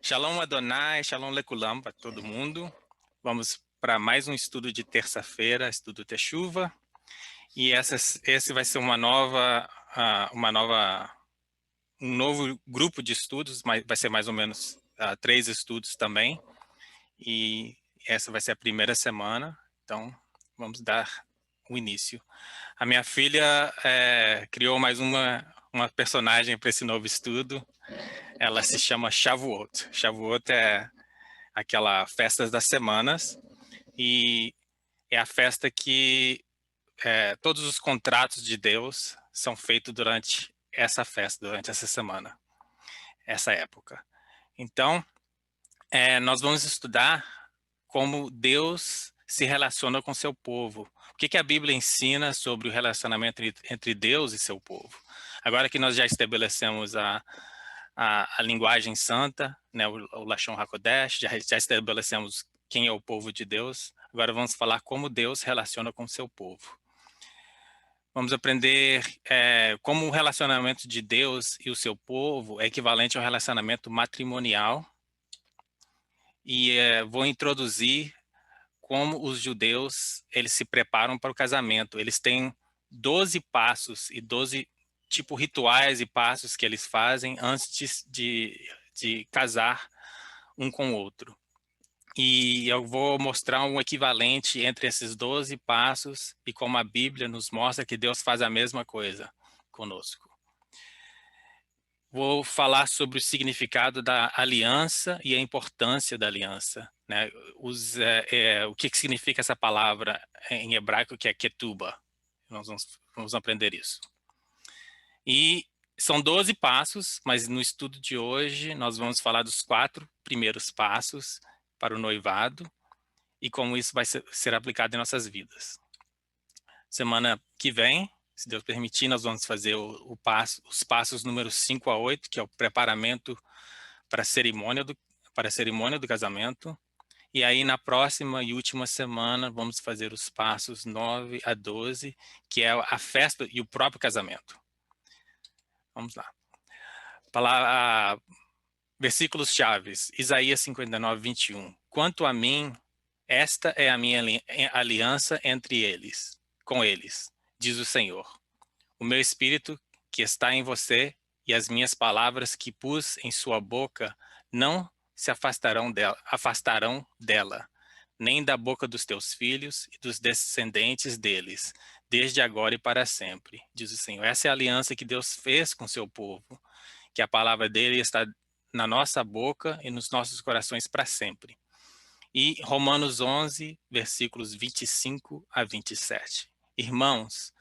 Shalom Adonai, Shalom Lekulam para todo mundo. Vamos para mais um estudo de terça-feira, estudo Teshuvah. E esse vai ser um novo grupo de estudos, vai ser mais ou menos 3 estudos também. E essa vai ser a primeira semana, então vamos dar o início. A minha filha criou mais uma personagem para esse novo estudo. Ela se chama Shavuot. Shavuot é aquela festa das semanas, e é a festa que todos os contratos de Deus são feitos durante essa festa, durante essa semana, essa época. Então, nós vamos estudar como Deus se relaciona com seu povo. O que a Bíblia ensina sobre o relacionamento entre Deus e seu povo? Agora que nós já estabelecemos a linguagem santa, né, o Lashon HaKodesh, já estabelecemos quem é o povo de Deus. Agora vamos falar como Deus relaciona com o seu povo. Vamos aprender como o relacionamento de Deus e o seu povo é equivalente ao relacionamento matrimonial. E vou introduzir como os judeus eles se preparam para o casamento. Eles têm 12 passos e 12 rituais e passos que eles fazem antes de casar um com o outro. E eu vou mostrar um equivalente entre esses 12 passos e como a Bíblia nos mostra que Deus faz a mesma coisa conosco. Vou falar sobre o significado da aliança e a importância da aliança, né? O que significa essa palavra em hebraico, que é ketubah. Nós vamos aprender isso. E são 12 passos, mas no estudo de hoje nós vamos falar dos 4 primeiros passos para o noivado e como isso vai ser aplicado em nossas vidas. Semana que vem, se Deus permitir, nós vamos fazer os passos números 5 a 8, que é o preparamento para a cerimônia do casamento. E aí, na próxima e última semana, vamos fazer os passos 9 a 12, que é a festa e o próprio casamento. Vamos lá. Versículos chaves, Isaías 59, 21. Quanto a mim, esta é a minha aliança com eles, diz o Senhor. O meu espírito que está em você e as minhas palavras que pus em sua boca não se afastarão dela, nem da boca dos teus filhos e dos descendentes deles, desde agora e para sempre, diz o Senhor. Essa é a aliança que Deus fez com seu povo, que a palavra dele está na nossa boca e nos nossos corações para sempre. E Romanos 11, versículos 25 a 27. Irmãos,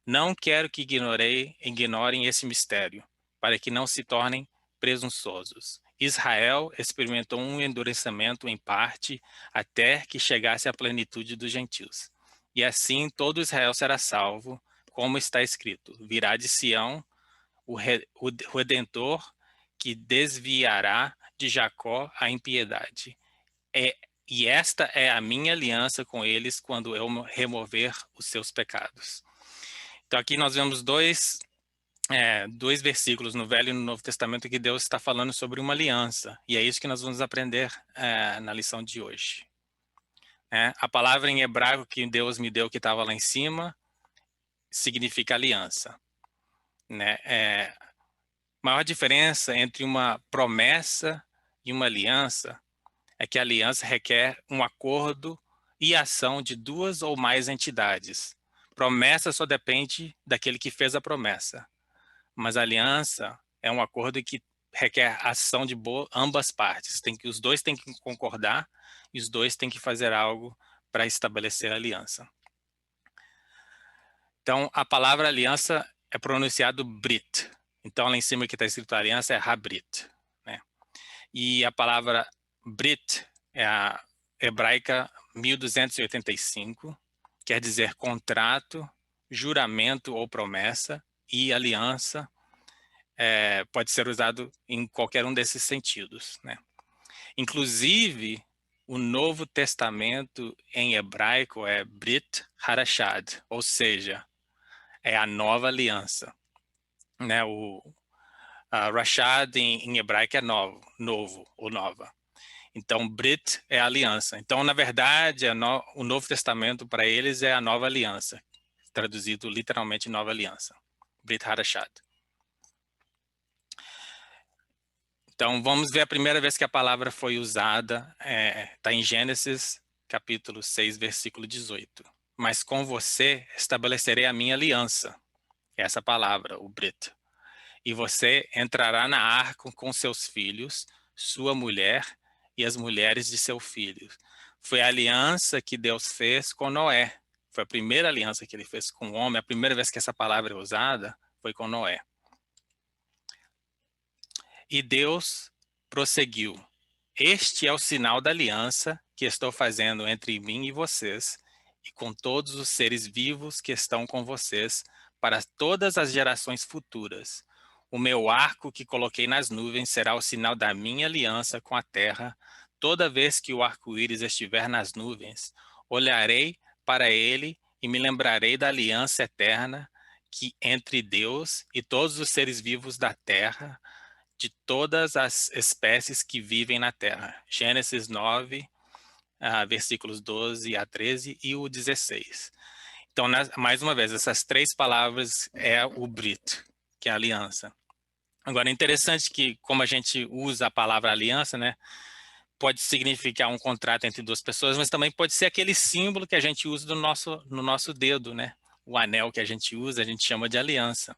não quero que ignorem esse mistério, para que não se tornem presunçosos. Israel experimentou um endurecimento em parte até que chegasse à plenitude dos gentios. E assim todo Israel será salvo, como está escrito: virá de Sião o Redentor que desviará de Jacó a impiedade. E esta é a minha aliança com eles quando eu remover os seus pecados. Então aqui nós vemos dois versículos no Velho e no Novo Testamento que Deus está falando sobre uma aliança. E é isso que nós vamos aprender na lição de hoje. A palavra em hebraico que Deus me deu, que estava lá em cima, significa aliança. Maior diferença entre uma promessa e uma aliança é que a aliança requer um acordo e ação de 2 ou mais entidades. Promessa só depende daquele que fez a promessa, mas a aliança é um acordo que requer ação de ambas partes. Os dois têm que concordar e os dois têm que fazer algo para estabelecer a aliança. Então, a palavra aliança é pronunciado Brit. Então, lá em cima que está escrito aliança é Habrit. Né? E a palavra Brit é a hebraica 1285, quer dizer contrato, juramento ou promessa, e aliança pode ser usado em qualquer um desses sentidos. Né? Inclusive, o Novo Testamento em hebraico é Brit Hadashad, ou seja, é a nova aliança. Né? Rashad em hebraico é novo ou nova. Então, Brit é aliança. Então, na verdade, o Novo Testamento para eles é a nova aliança, traduzido literalmente nova aliança. Brit Hadashah. Então, vamos ver a primeira vez que a palavra foi usada, está em Gênesis, capítulo 6, versículo 18. Mas com você estabelecerei a minha aliança. Essa palavra, o Brit. E você entrará na arca com seus filhos, sua mulher e as mulheres de seu filho. Foi a aliança que Deus fez com Noé. Foi a primeira aliança que ele fez com o homem. A primeira vez que essa palavra é usada foi com Noé. E Deus prosseguiu. Este é o sinal da aliança que estou fazendo entre mim e vocês, e com todos os seres vivos que estão com vocês, para todas as gerações futuras. O meu arco que coloquei nas nuvens será o sinal da minha aliança com a terra. Toda vez que o arco-íris estiver nas nuvens, olharei para ele e me lembrarei da aliança eterna que entre Deus e todos os seres vivos da terra, de todas as espécies que vivem na terra. Gênesis 9, versículos 12 a 13 e o 16. Então, mais uma vez, essas três palavras é o Brit, que é a aliança. Agora, é interessante que, como a gente usa a palavra aliança, né, pode significar um contrato entre duas pessoas, mas também pode ser aquele símbolo que a gente usa no nosso dedo, né? O anel que a gente usa, a gente chama de aliança.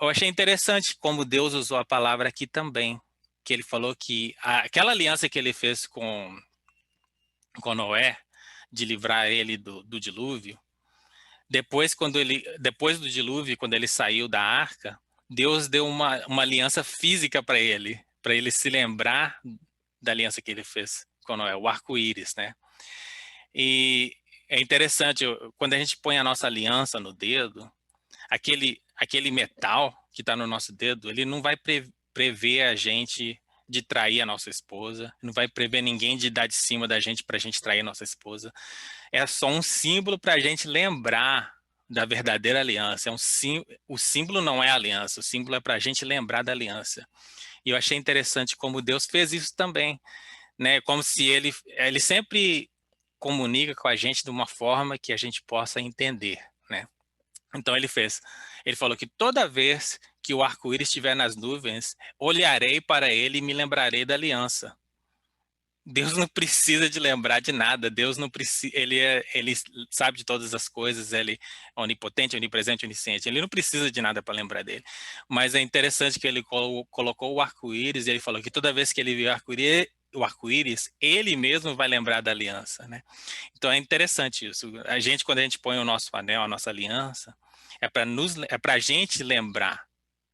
Eu achei interessante como Deus usou a palavra aqui também, que ele falou que aquela aliança que ele fez com Noé, de livrar ele do dilúvio, depois do dilúvio, quando ele saiu da arca, Deus deu uma aliança física para ele se lembrar da aliança que ele fez com Noé, o arco-íris, né? E é interessante, quando a gente põe a nossa aliança no dedo, aquele metal que está no nosso dedo, ele não vai prever a gente de trair a nossa esposa, não vai prever ninguém de dar de cima da gente para a gente trair a nossa esposa. É só um símbolo para a gente lembrar da verdadeira aliança. O símbolo não é a aliança, o símbolo é para a gente lembrar da aliança. E eu achei interessante como Deus fez isso também, né? Como se ele sempre comunica com a gente de uma forma que a gente possa entender, né? Então ele falou que toda vez que o arco-íris estiver nas nuvens, olharei para ele e me lembrarei da aliança. Deus não precisa de lembrar de nada, Deus não precisa, ele sabe de todas as coisas, ele é onipotente, onipresente, onisciente, ele não precisa de nada para lembrar dele. Mas é interessante que ele colocou o arco-íris e ele falou que toda vez que ele viu o arco-íris, ele mesmo vai lembrar da aliança, né? Então é interessante isso. Quando a gente põe o nosso anel, a nossa aliança, é para a gente lembrar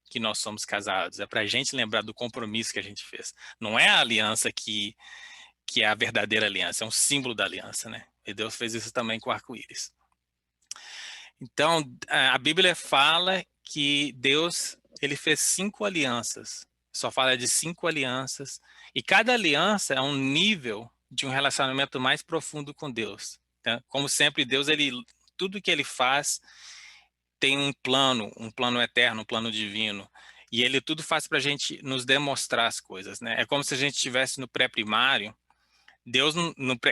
que nós somos casados, é para a gente lembrar do compromisso que a gente fez. Não é a aliança que é a verdadeira aliança, é um símbolo da aliança, né? E Deus fez isso também com o arco-íris. Então, a Bíblia fala que Deus, ele fez 5 alianças. Só fala de 5 alianças. E cada aliança é um nível de um relacionamento mais profundo com Deus. Tá? Como sempre, Deus, tudo que ele faz tem um plano eterno, um plano divino. E ele tudo faz para a gente nos demonstrar as coisas, né? É como se a gente estivesse no pré-primário. Deus,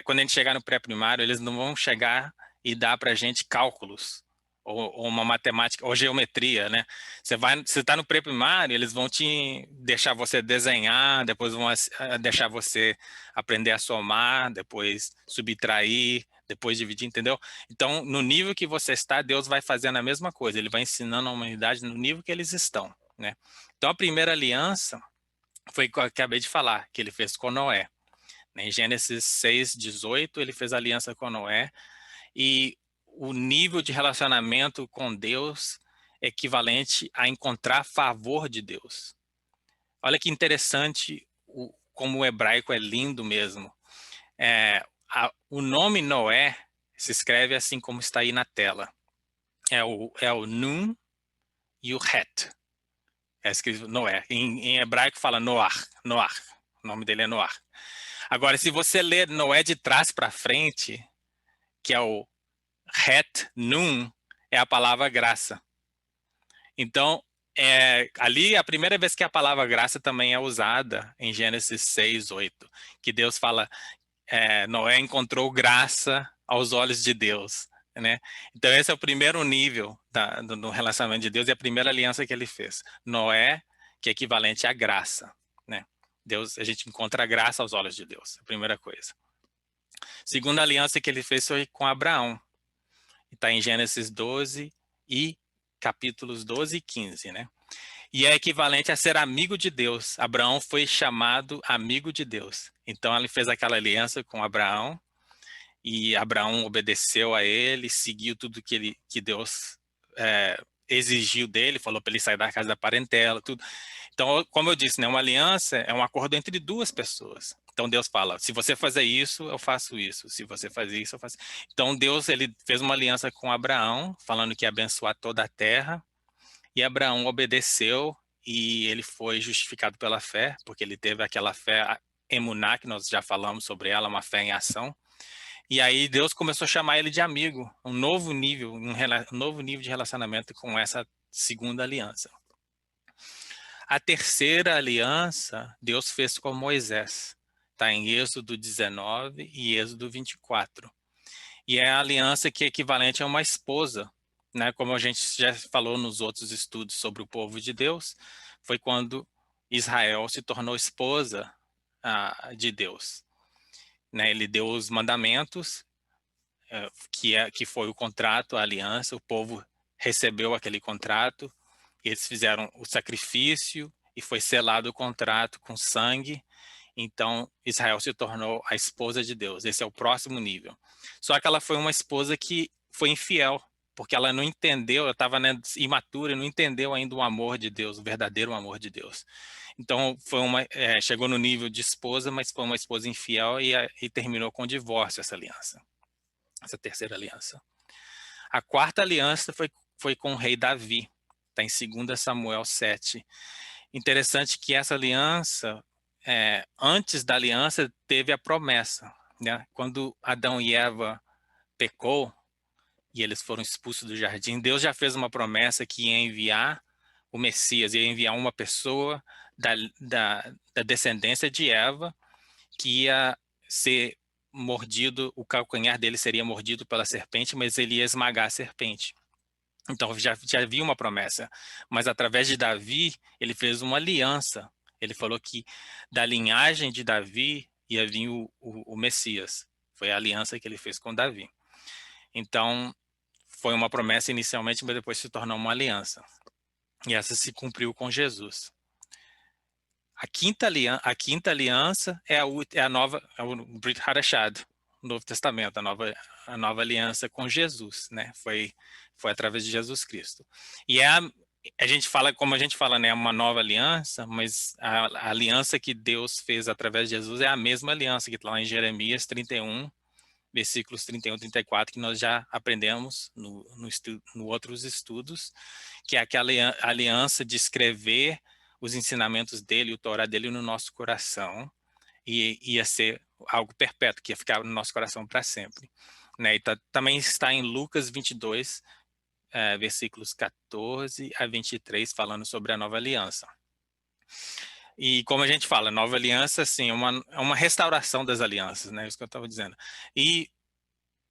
quando a gente chegar no pré-primário, eles não vão chegar e dar para a gente cálculos, ou uma matemática, ou geometria, né? Você está no pré-primário, eles vão te deixar você desenhar, depois vão deixar você aprender a somar, depois subtrair, depois dividir, entendeu? Então, no nível que você está, Deus vai fazendo a mesma coisa, ele vai ensinando a humanidade no nível que eles estão, né? Então, a primeira aliança foi o que eu acabei de falar, que ele fez com Noé. Em Gênesis 6, 18, ele fez aliança com Noé, e o nível de relacionamento com Deus é equivalente a encontrar favor de Deus. Olha que interessante como o hebraico é lindo mesmo. O nome Noé se escreve assim como está aí na tela. É o Nun e o Het. É escrito Noé. Em hebraico fala Noar. O nome dele é Noar. Agora, se você ler Noé de trás para frente, que é o Het Nun, é a palavra graça. Então, Ali a primeira vez que a palavra graça também é usada em Gênesis 6:8, que Deus fala, Noé encontrou graça aos olhos de Deus, né? Então esse é o primeiro nível do relacionamento de Deus e a primeira aliança que ele fez. Noé, que é equivalente à graça, né? Deus, a gente encontra a graça aos olhos de Deus, a primeira coisa. Segunda aliança que ele fez foi com Abraão. Está em Gênesis 12 e capítulos 12 e 15, né? E é equivalente a ser amigo de Deus. Abraão foi chamado amigo de Deus. Então ele fez aquela aliança com Abraão e Abraão obedeceu a ele, seguiu tudo que Deus exigiu dele, falou para ele sair da casa da parentela, tudo. Então, como eu disse, né, uma aliança é um acordo entre duas pessoas. Então Deus fala, se você fazer isso, eu faço isso. Se você fazer isso, eu faço. Então Deus, ele fez uma aliança com Abraão, falando que ia abençoar toda a terra. E Abraão obedeceu e ele foi justificado pela fé, porque ele teve aquela fé emuná, que nós já falamos sobre ela, uma fé em ação. E aí Deus começou a chamar ele de amigo, um novo nível, um novo nível de relacionamento com essa segunda aliança. A terceira aliança, Deus fez com Moisés. Está em Êxodo 19 e Êxodo 24. E é a aliança que é equivalente a uma esposa, né? Como a gente já falou nos outros estudos sobre o povo de Deus, foi quando Israel se tornou esposa de Deus, né? Ele deu os mandamentos, que foi o contrato, a aliança, o povo recebeu aquele contrato, eles fizeram o sacrifício e foi selado o contrato com sangue. Então, Israel se tornou a esposa de Deus. Esse é o próximo nível. Só que ela foi uma esposa que foi infiel, porque ela não entendeu, ela estava, né, imatura, não entendeu ainda o amor de Deus, o verdadeiro amor de Deus. Então, chegou no nível de esposa, mas foi uma esposa infiel e terminou com o divórcio essa aliança, essa terceira aliança. A quarta aliança foi com o rei Davi, está em 2 Samuel 7. Interessante que essa aliança, antes da aliança, teve a promessa, né? Quando Adão e Eva pecou e eles foram expulsos do jardim, Deus já fez uma promessa que ia enviar o Messias, ia enviar uma pessoa da descendência de Eva que ia ser mordido, o calcanhar dele seria mordido pela serpente, mas ele ia esmagar a serpente. Então já havia uma promessa, mas através de Davi, ele fez uma aliança. Ele falou que da linhagem de Davi ia vir o Messias. Foi a aliança que ele fez com Davi. Então, foi uma promessa inicialmente, mas depois se tornou uma aliança. E essa se cumpriu com Jesus. A quinta aliança é a nova, é o Brit Hadashah, o Novo Testamento, a nova aliança com Jesus, né? Foi através de Jesus Cristo. E a gente fala, como a gente fala, né, uma nova aliança, mas a aliança que Deus fez através de Jesus é a mesma aliança que está lá em Jeremias 31, versículos 31 e 34, que nós já aprendemos no outros estudos, que é aquela aliança de escrever os ensinamentos dele, o Torá dele no nosso coração, e ia ser algo perpétuo, que ia ficar no nosso coração para sempre. Né? E também está em Lucas 22, versículos 14 a 23, falando sobre a nova aliança. E como a gente fala, nova aliança, assim, é uma restauração das alianças, né? Isso que eu estava dizendo. E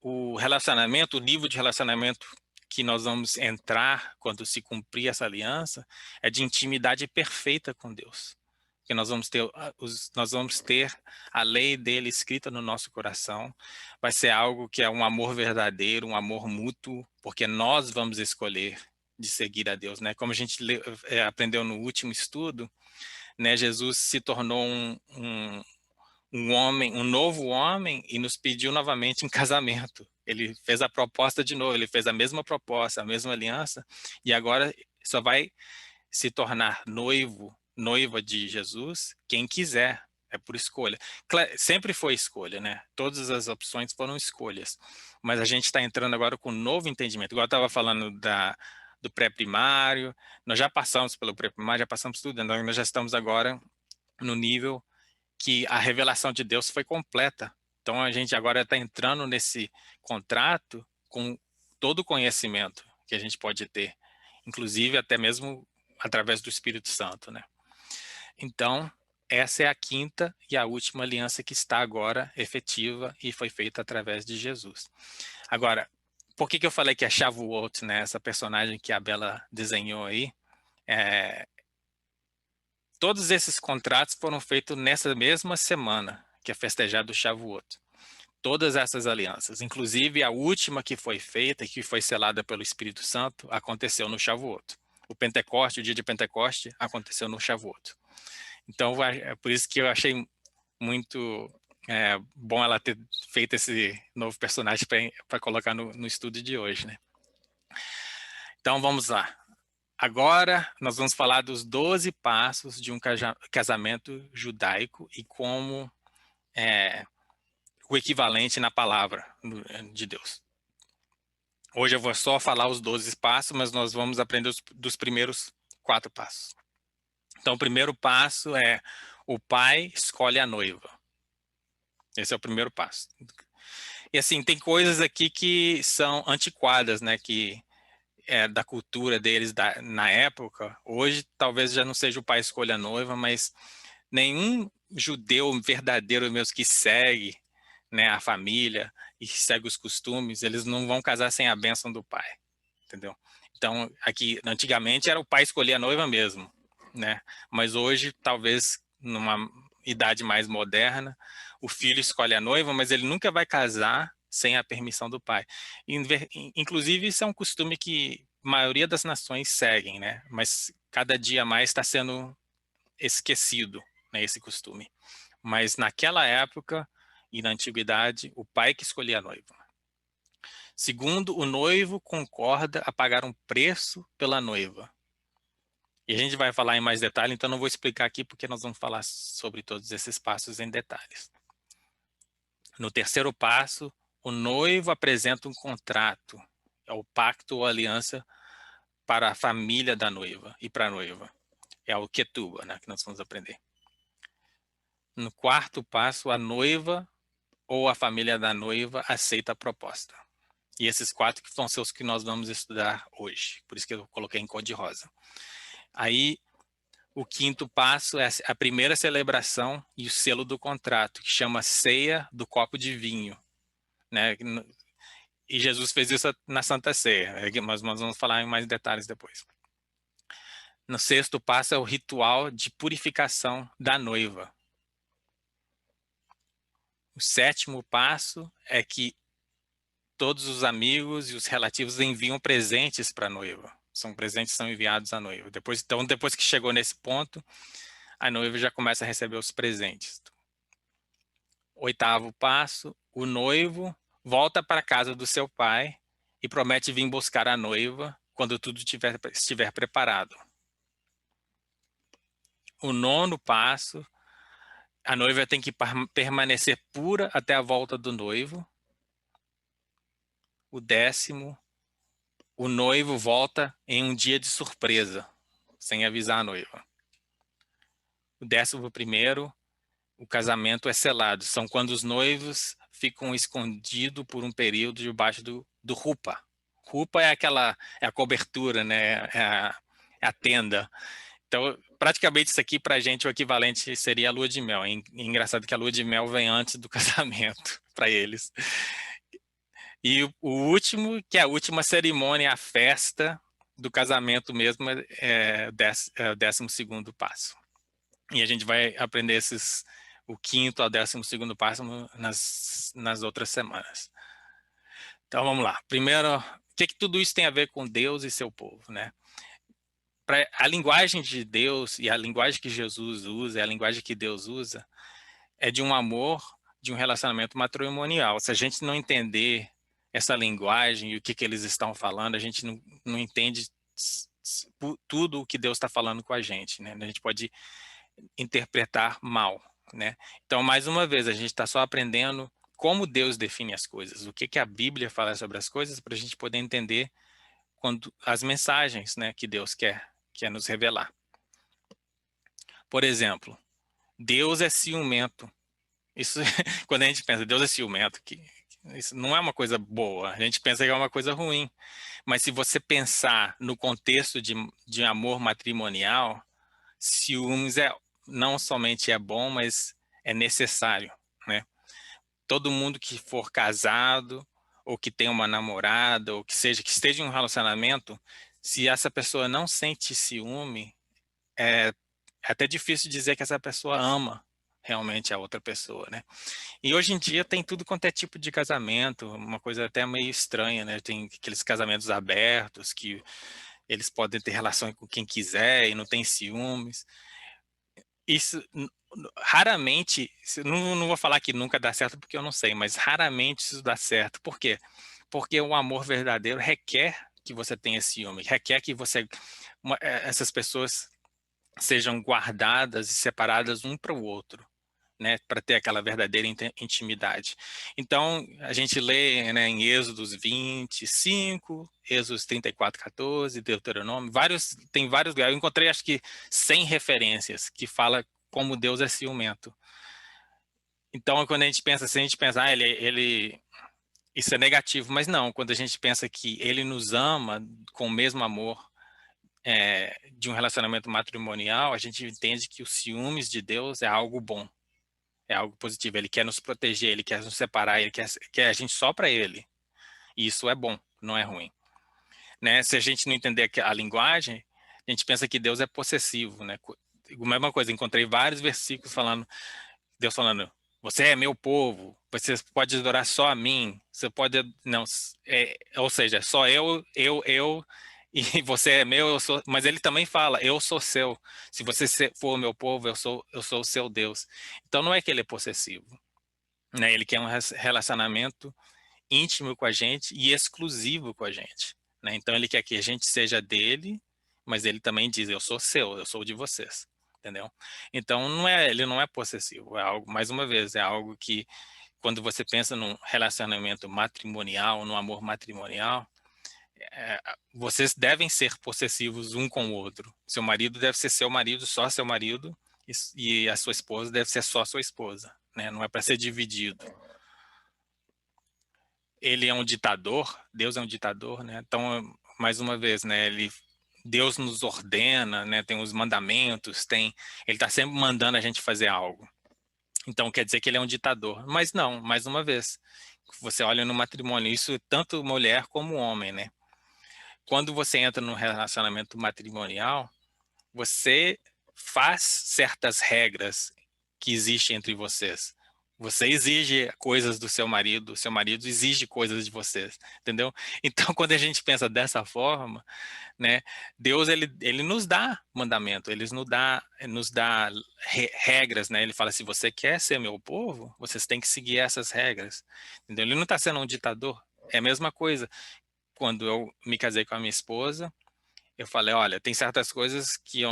o relacionamento, o nível de relacionamento que nós vamos entrar quando se cumprir essa aliança é de intimidade perfeita com Deus. Que nós vamos ter a lei dele escrita no nosso coração. Vai ser algo que é um amor verdadeiro, um amor mútuo, porque nós vamos escolher de seguir a Deus, né? Como a gente aprendeu no último estudo, né? Jesus se tornou um novo homem e nos pediu novamente em casamento. Ele fez a proposta de novo, ele fez a mesma proposta, a mesma aliança, e agora só vai se tornar noiva de Jesus quem quiser, é por escolha. Sempre foi escolha, né? Todas as opções foram escolhas, mas a gente está entrando agora com um novo entendimento. Igual eu estava falando do pré-primário, nós já passamos pelo pré-primário, já passamos tudo, nós já estamos agora no nível que a revelação de Deus foi completa. Então a gente agora está entrando nesse contrato com todo o conhecimento que a gente pode ter, inclusive até mesmo através do Espírito Santo, né? Então, essa é a quinta e a última aliança que está agora efetiva e foi feita através de Jesus. Agora, por que eu falei que é Shavuot, né? Essa personagem que a Bela desenhou aí, todos esses contratos foram feitos nessa mesma semana, que é festejado o Shavuot. Todas essas alianças, inclusive a última que foi feita, que foi selada pelo Espírito Santo, aconteceu no Shavuot. O Pentecoste, o dia de Pentecoste, aconteceu no Shavuot. Então, é por isso que eu achei muito bom ela ter feito esse novo personagem para colocar no estudo de hoje, né? Então, vamos lá. Agora, nós vamos falar dos 12 passos de um casamento judaico e como o equivalente na palavra de Deus. Hoje eu vou só falar os 12 passos, mas nós vamos aprender dos primeiros 4 passos. Então, o primeiro passo é o pai escolhe a noiva. Esse é o primeiro passo. E assim, tem coisas aqui que são antiquadas, né? Que da cultura deles na época. Hoje, talvez já não seja o pai escolha a noiva, mas nenhum judeu verdadeiro mesmo que segue, né, a família e segue os costumes, eles não vão casar sem a bênção do pai, entendeu? Então, aqui, antigamente era o pai escolher a noiva mesmo, né? Mas hoje, talvez, numa idade mais moderna, o filho escolhe a noiva, mas ele nunca vai casar sem a permissão do pai. Inclusive, isso é um costume que a maioria das nações seguem, né? Mas cada dia mais está sendo esquecido, né, esse costume. Mas naquela época e na antiguidade, o pai que escolhia a noiva. Segundo, o noivo concorda a pagar um preço pela noiva. E a gente vai falar em mais detalhe, então não vou explicar aqui porque nós vamos falar sobre todos esses passos em detalhes. No terceiro passo, o noivo apresenta um contrato, é o pacto ou aliança para a família da noiva e para a noiva. É o Ketubah, né, que nós vamos aprender. No quarto passo, a noiva ou a família da noiva aceita a proposta. E esses 4 que vão ser os que nós vamos estudar hoje. Por isso que eu coloquei em cor de rosa. Aí, o quinto passo é a primeira celebração e o selo do contrato, que chama ceia do copo de vinho, né? E Jesus fez isso na Santa Ceia, mas nós vamos falar em mais detalhes depois. No sexto passo é o ritual de purificação da noiva. O sétimo passo é que todos os amigos e os relativos enviam presentes para a noiva. São presentes que são enviados à noiva. Depois que chegou nesse ponto, a noiva já começa a receber os presentes. Oitavo passo, o noivo volta para a casa do seu pai e promete vir buscar a noiva quando tudo estiver preparado. O nono passo, a noiva tem que permanecer pura até a volta do noivo. O décimo, o noivo volta em um dia de surpresa, sem avisar a noiva. O 11º, o casamento é selado. São quando os noivos ficam escondidos por um período debaixo do rupa. Rupa é a cobertura, né? É a tenda. Então, praticamente isso aqui para a gente o equivalente seria a lua de mel. É engraçado que a lua de mel vem antes do casamento para eles. E o último, que é a última cerimônia, a festa do casamento mesmo, é o 12º passo. E a gente vai aprender o quinto ao 12º passo nas outras semanas. Então vamos lá. Primeiro, o que tudo isso tem a ver com Deus e seu povo, né? A linguagem de Deus e a linguagem que Jesus usa, a linguagem que Deus usa, é de um amor, de um relacionamento matrimonial. Se a gente não entender essa linguagem e o que eles estão falando, a gente não entende tudo o que Deus está falando com a gente, né? A gente pode interpretar mal, né? Então, mais uma vez, a gente está só aprendendo como Deus define as coisas, o que a Bíblia fala sobre as coisas, para a gente poder entender as mensagens, né, que Deus quer nos revelar. Por exemplo, Deus é ciumento. Isso, quando a gente pensa, Deus é ciumento, Isso não é uma coisa boa. A gente pensa que é uma coisa ruim. Mas se você pensar no contexto de amor matrimonial, ciúmes não somente é bom, mas é necessário, né? Todo mundo que for casado, ou que tem uma namorada, ou que esteja em um relacionamento, se essa pessoa não sente ciúme, é até difícil dizer que essa pessoa ama realmente a outra pessoa, né? E hoje em dia tem tudo quanto é tipo de casamento, uma coisa até meio estranha, né? Tem aqueles casamentos abertos que eles podem ter relação com quem quiser e não tem ciúmes. Isso raramente, não vou falar que nunca dá certo porque eu não sei, mas raramente isso dá certo. Por quê? Porque o amor verdadeiro requer que você tenha ciúme, requer que essas pessoas sejam guardadas e separadas um para o outro, né, para ter aquela verdadeira intimidade. Então, a gente lê, né, em Êxodos 25, Êxodos 34:14, Deuteronômio, tem vários lugares. Eu encontrei acho que 100 referências que fala como Deus é ciumento. Então, quando a gente pensa assim, a gente pensa, isso é negativo, mas não, quando a gente pensa que ele nos ama com o mesmo amor, de um relacionamento matrimonial, a gente entende que os ciúmes de Deus é algo bom. É algo positivo. Ele quer nos proteger, ele quer nos separar, ele quer a gente só para ele. E isso é bom, não é ruim. Né? Se a gente não entender a linguagem, a gente pensa que Deus é possessivo. Né? A mesma coisa, encontrei vários versículos falando, Deus falando, você é meu povo, você pode adorar só a mim, você pode, não, ou seja, só eu, e você é meu, eu sou, mas ele também fala, eu sou seu, se você for meu povo, eu sou o seu Deus. Então não é que ele é possessivo, né? Ele quer um relacionamento íntimo com a gente e exclusivo com a gente, né? Então ele quer que a gente seja dele, mas ele também diz, eu sou seu, eu sou de vocês, entendeu? Então ele não é possessivo, é algo, mais uma vez, é algo que quando você pensa num relacionamento matrimonial, no amor matrimonial, vocês devem ser possessivos um com o outro. Seu marido deve ser seu marido, só seu marido, e a sua esposa deve ser só sua esposa, né? Não é para ser dividido. Ele é um ditador, Deus é um ditador, né? Então, mais uma vez, né? Deus nos ordena, né? Tem os mandamentos, ele está sempre mandando a gente fazer algo. Então, quer dizer que ele é um ditador. Mas não, mais uma vez, você olha no matrimônio, isso tanto mulher como homem, né? Quando você entra num relacionamento matrimonial, você faz certas regras que existem entre vocês. Você exige coisas do seu marido exige coisas de vocês, entendeu? Então, quando a gente pensa dessa forma, né, Deus ele nos dá mandamento, nos dá regras, né? Ele fala: se você quer ser meu povo, vocês têm que seguir essas regras, entendeu? Ele não está sendo um ditador. É a mesma coisa. Quando eu me casei com a minha esposa, eu falei: olha, tem certas coisas que eu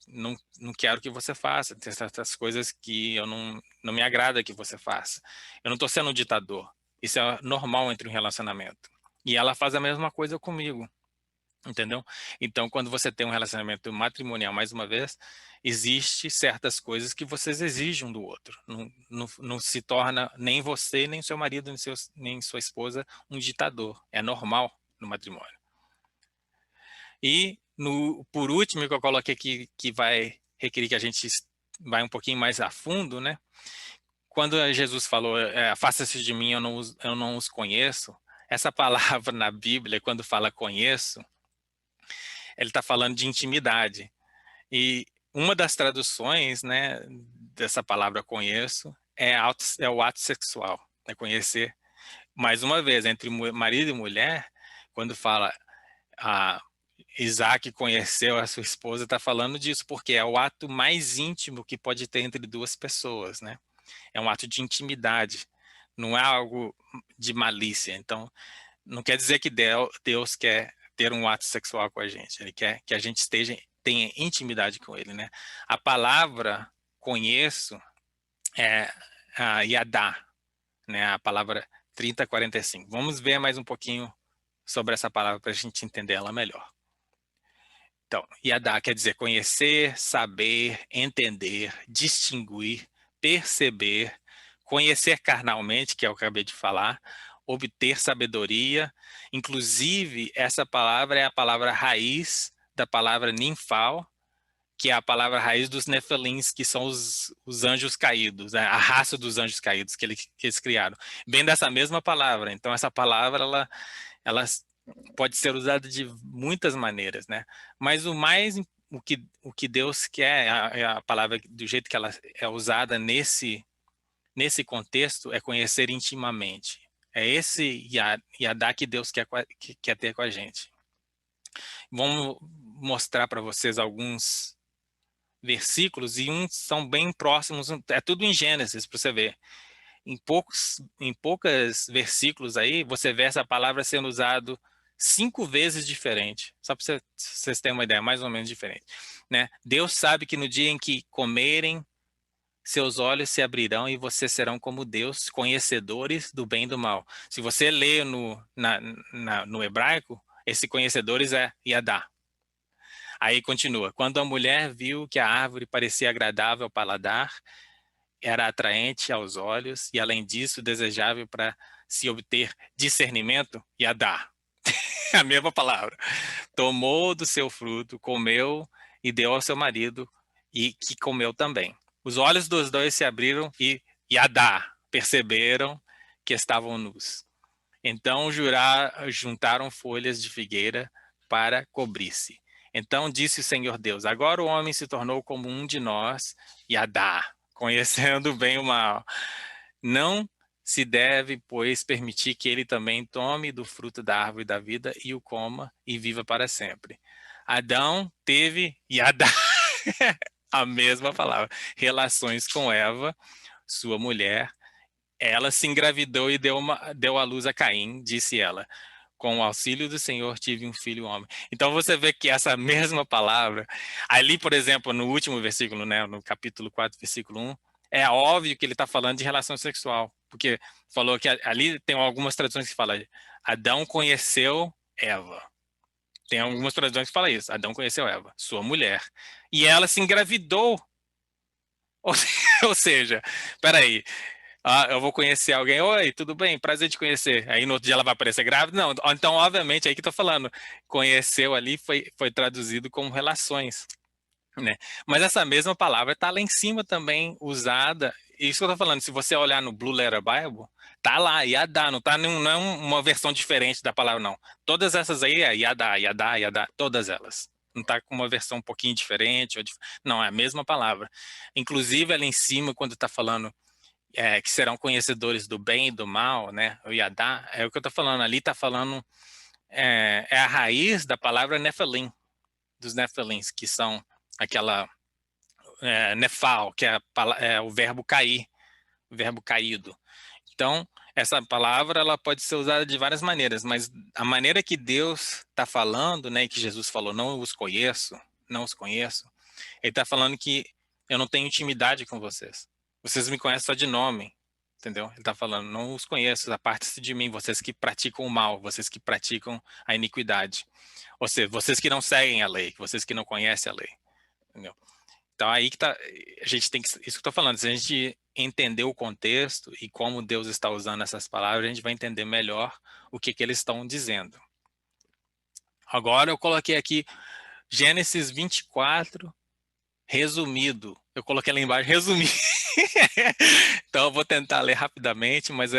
não quero que você faça, tem certas coisas que eu não me agrada que você faça. Eu não estou sendo um ditador. Isso é normal entre um relacionamento. E ela faz a mesma coisa comigo, entendeu? Então, quando você tem um relacionamento matrimonial, mais uma vez, existe certas coisas que vocês exigem um do outro. Não se torna nem você, nem seu marido, nem sua esposa um ditador. É normal no matrimônio. E por último, que eu coloquei aqui, que vai requerer que a gente vai um pouquinho mais a fundo, né? Quando Jesus falou, afasta-se de mim, eu não os conheço, essa palavra na Bíblia, quando fala conheço, ele está falando de intimidade. E uma das traduções, né, dessa palavra conheço é o ato sexual, é conhecer. Mais uma vez, entre marido e mulher, quando fala Isaac conheceu a sua esposa, está falando disso, porque é o ato mais íntimo que pode ter entre duas pessoas, né? É um ato de intimidade, não é algo de malícia. Então, não quer dizer que Deus quer ter um ato sexual com a gente, ele quer que a gente tenha intimidade com ele, né? A palavra conheço é yadá, né? A palavra 30:45. Vamos ver mais um pouquinho sobre essa palavra para a gente entender ela melhor. Então, yadá quer dizer conhecer, saber, entender, distinguir, perceber, conhecer carnalmente, que é o que eu acabei de falar, obter sabedoria. Inclusive, essa palavra é a palavra raiz da palavra ninfal, que é a palavra raiz dos Nefelins, que são os anjos caídos, né? A raça dos anjos caídos que eles criaram. Vem dessa mesma palavra. Então, essa palavra, ela pode ser usada de muitas maneiras, né? Mas o que Deus quer, é a palavra do jeito que ela é usada nesse contexto, é conhecer intimamente. É esse Yadá que Deus quer ter com a gente. Vamos mostrar para vocês alguns versículos, e uns são bem próximos, é tudo em Gênesis, para você ver. Em poucos versículos aí, você vê essa palavra sendo usado 5 vezes diferente, só para vocês terem uma ideia, mais ou menos diferente, né? Deus sabe que no dia em que comerem, seus olhos se abrirão e vocês serão como Deus, conhecedores do bem e do mal. Se você lê no hebraico, esse conhecedores é Yadá. Aí continua, quando a mulher viu que a árvore parecia agradável ao paladar, era atraente aos olhos e, além disso, desejável para se obter discernimento, Yadá, a mesma palavra. Tomou do seu fruto, comeu e deu ao seu marido, e que comeu também. Os olhos dos dois se abriram e Yadá, perceberam que estavam nus. Então juntaram folhas de figueira para cobrir-se. Então disse o Senhor Deus, agora o homem se tornou como um de nós, Yadá, conhecendo o bem e o mal. Não se deve, pois, permitir que ele também tome do fruto da árvore da vida e o coma e viva para sempre. Adão teve Yadá, a mesma palavra, relações com Eva, sua mulher. Ela se engravidou e deu à luz a Caim, disse ela. Com o auxílio do Senhor tive um filho homem. Então você vê que essa mesma palavra, ali, por exemplo, no último versículo, né, no capítulo 4, versículo 1, é óbvio que ele está falando de relação sexual, porque falou que ali tem algumas traduções que falam, Adão conheceu Eva. Tem algumas traduções que falam isso, Adão conheceu Eva, sua mulher. E ela se engravidou. Ou seja, peraí, eu vou conhecer alguém, oi, tudo bem, prazer de conhecer. Aí no outro dia ela vai aparecer grávida? Não, então obviamente aí que eu tô falando, conheceu ali foi traduzido como relações, né? Mas essa mesma palavra tá lá em cima também usada, isso que eu tô falando, se você olhar no Blue Letter Bible, tá lá, Yadá, não tá não é uma versão diferente da palavra não. Todas essas aí é Yadá, Yadá, Yadá, todas elas. Não tá com uma versão um pouquinho diferente, não, é a mesma palavra. Inclusive ali em cima, quando tá falando que serão conhecedores do bem e do mal, né? O Yadá, é o que eu estou falando ali, está falando, é a raiz da palavra Nefelim, dos Nefelins, que são aquela Nefal, que é o verbo cair, o verbo caído. Então, essa palavra ela pode ser usada de várias maneiras, mas a maneira que Deus está falando, né, que Jesus falou, não os conheço, não os conheço, ele está falando que eu não tenho intimidade com vocês. Vocês me conhecem só de nome, entendeu? Ele está falando, não os conheço, aparte-se de mim, vocês que praticam o mal, vocês que praticam a iniquidade. Ou seja, vocês que não seguem a lei, vocês que não conhecem a lei, entendeu? Então aí que tá, a gente tem que, isso que eu estou falando, se a gente entender o contexto e como Deus está usando essas palavras, a gente vai entender melhor o que eles estão dizendo. Agora eu coloquei aqui Gênesis 24, resumido. Eu coloquei lá embaixo, resumido. Então eu vou tentar ler rapidamente, mas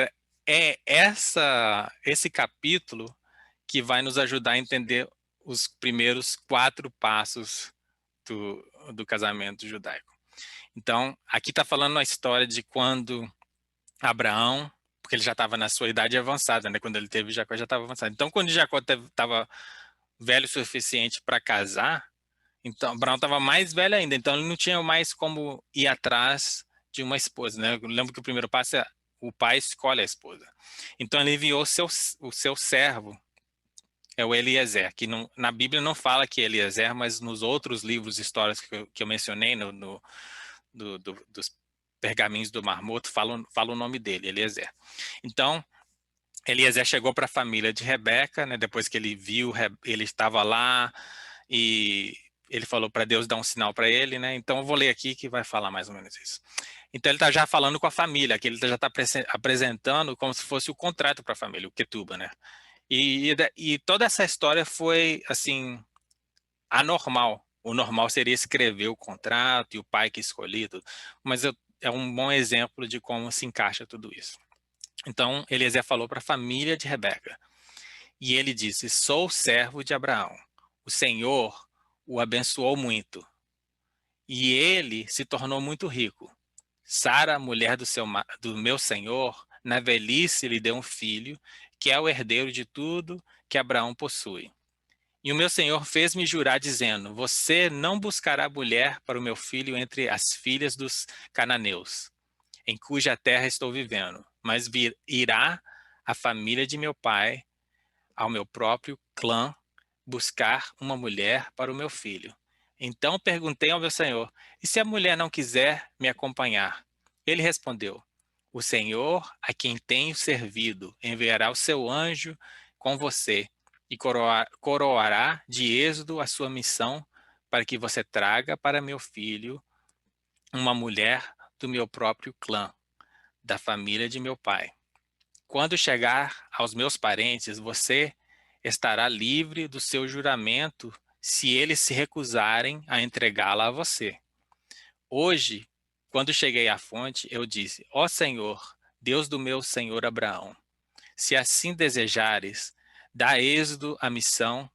esse capítulo que vai nos ajudar a entender os primeiros 4 passos do casamento judaico. Então, aqui está falando a história de quando Abraão, porque ele já estava na sua idade avançada, né? Quando ele teve Jacó, já estava avançado. Então, quando Jacó estava velho o suficiente para casar, então Abraão estava mais velho ainda, então ele não tinha mais como ir atrás de uma esposa, né? Eu lembro que o primeiro passo é o pai escolhe a esposa. Então ele enviou o seu servo, é o Eliezer, que na Bíblia não fala que é Eliezer, mas nos outros livros históricos que eu mencionei, dos pergaminhos do Mar Morto, fala o nome dele, Eliezer. Então, Eliezer chegou para a família de Rebeca, né, depois que ele viu, ele estava lá e ele falou para Deus dar um sinal para ele, né? Então eu vou ler aqui que vai falar mais ou menos isso. Então ele está já falando com a família, que ele já está apresentando como se fosse o contrato para a família, o Ketuba, né? E toda essa história foi, assim, anormal. O normal seria escrever o contrato e o pai que escolhia, tudo. Mas é um bom exemplo de como se encaixa tudo isso. Então, Eliezer falou para a família de Rebeca. E ele disse: Sou servo de Abraão. O Senhor o abençoou muito. E ele se tornou muito rico. Sara, mulher do meu senhor, na velhice lhe deu um filho, que é o herdeiro de tudo que Abraão possui. E o meu senhor fez-me jurar, dizendo: Você não buscará mulher para o meu filho entre as filhas dos cananeus, em cuja terra estou vivendo, mas irá a família de meu pai, ao meu próprio clã, buscar uma mulher para o meu filho. Então perguntei ao meu senhor: E se a mulher não quiser me acompanhar? Ele respondeu: O Senhor, a quem tenho servido, enviará o seu anjo com você e coroará de êxodo a sua missão para que você traga para meu filho uma mulher do meu próprio clã, da família de meu pai. Quando chegar aos meus parentes, você estará livre do seu juramento se eles se recusarem a entregá-la a você. Hoje, quando cheguei à fonte, eu disse: Ó Senhor, Deus do meu senhor Abraão, se assim desejares, dá êxodo à missão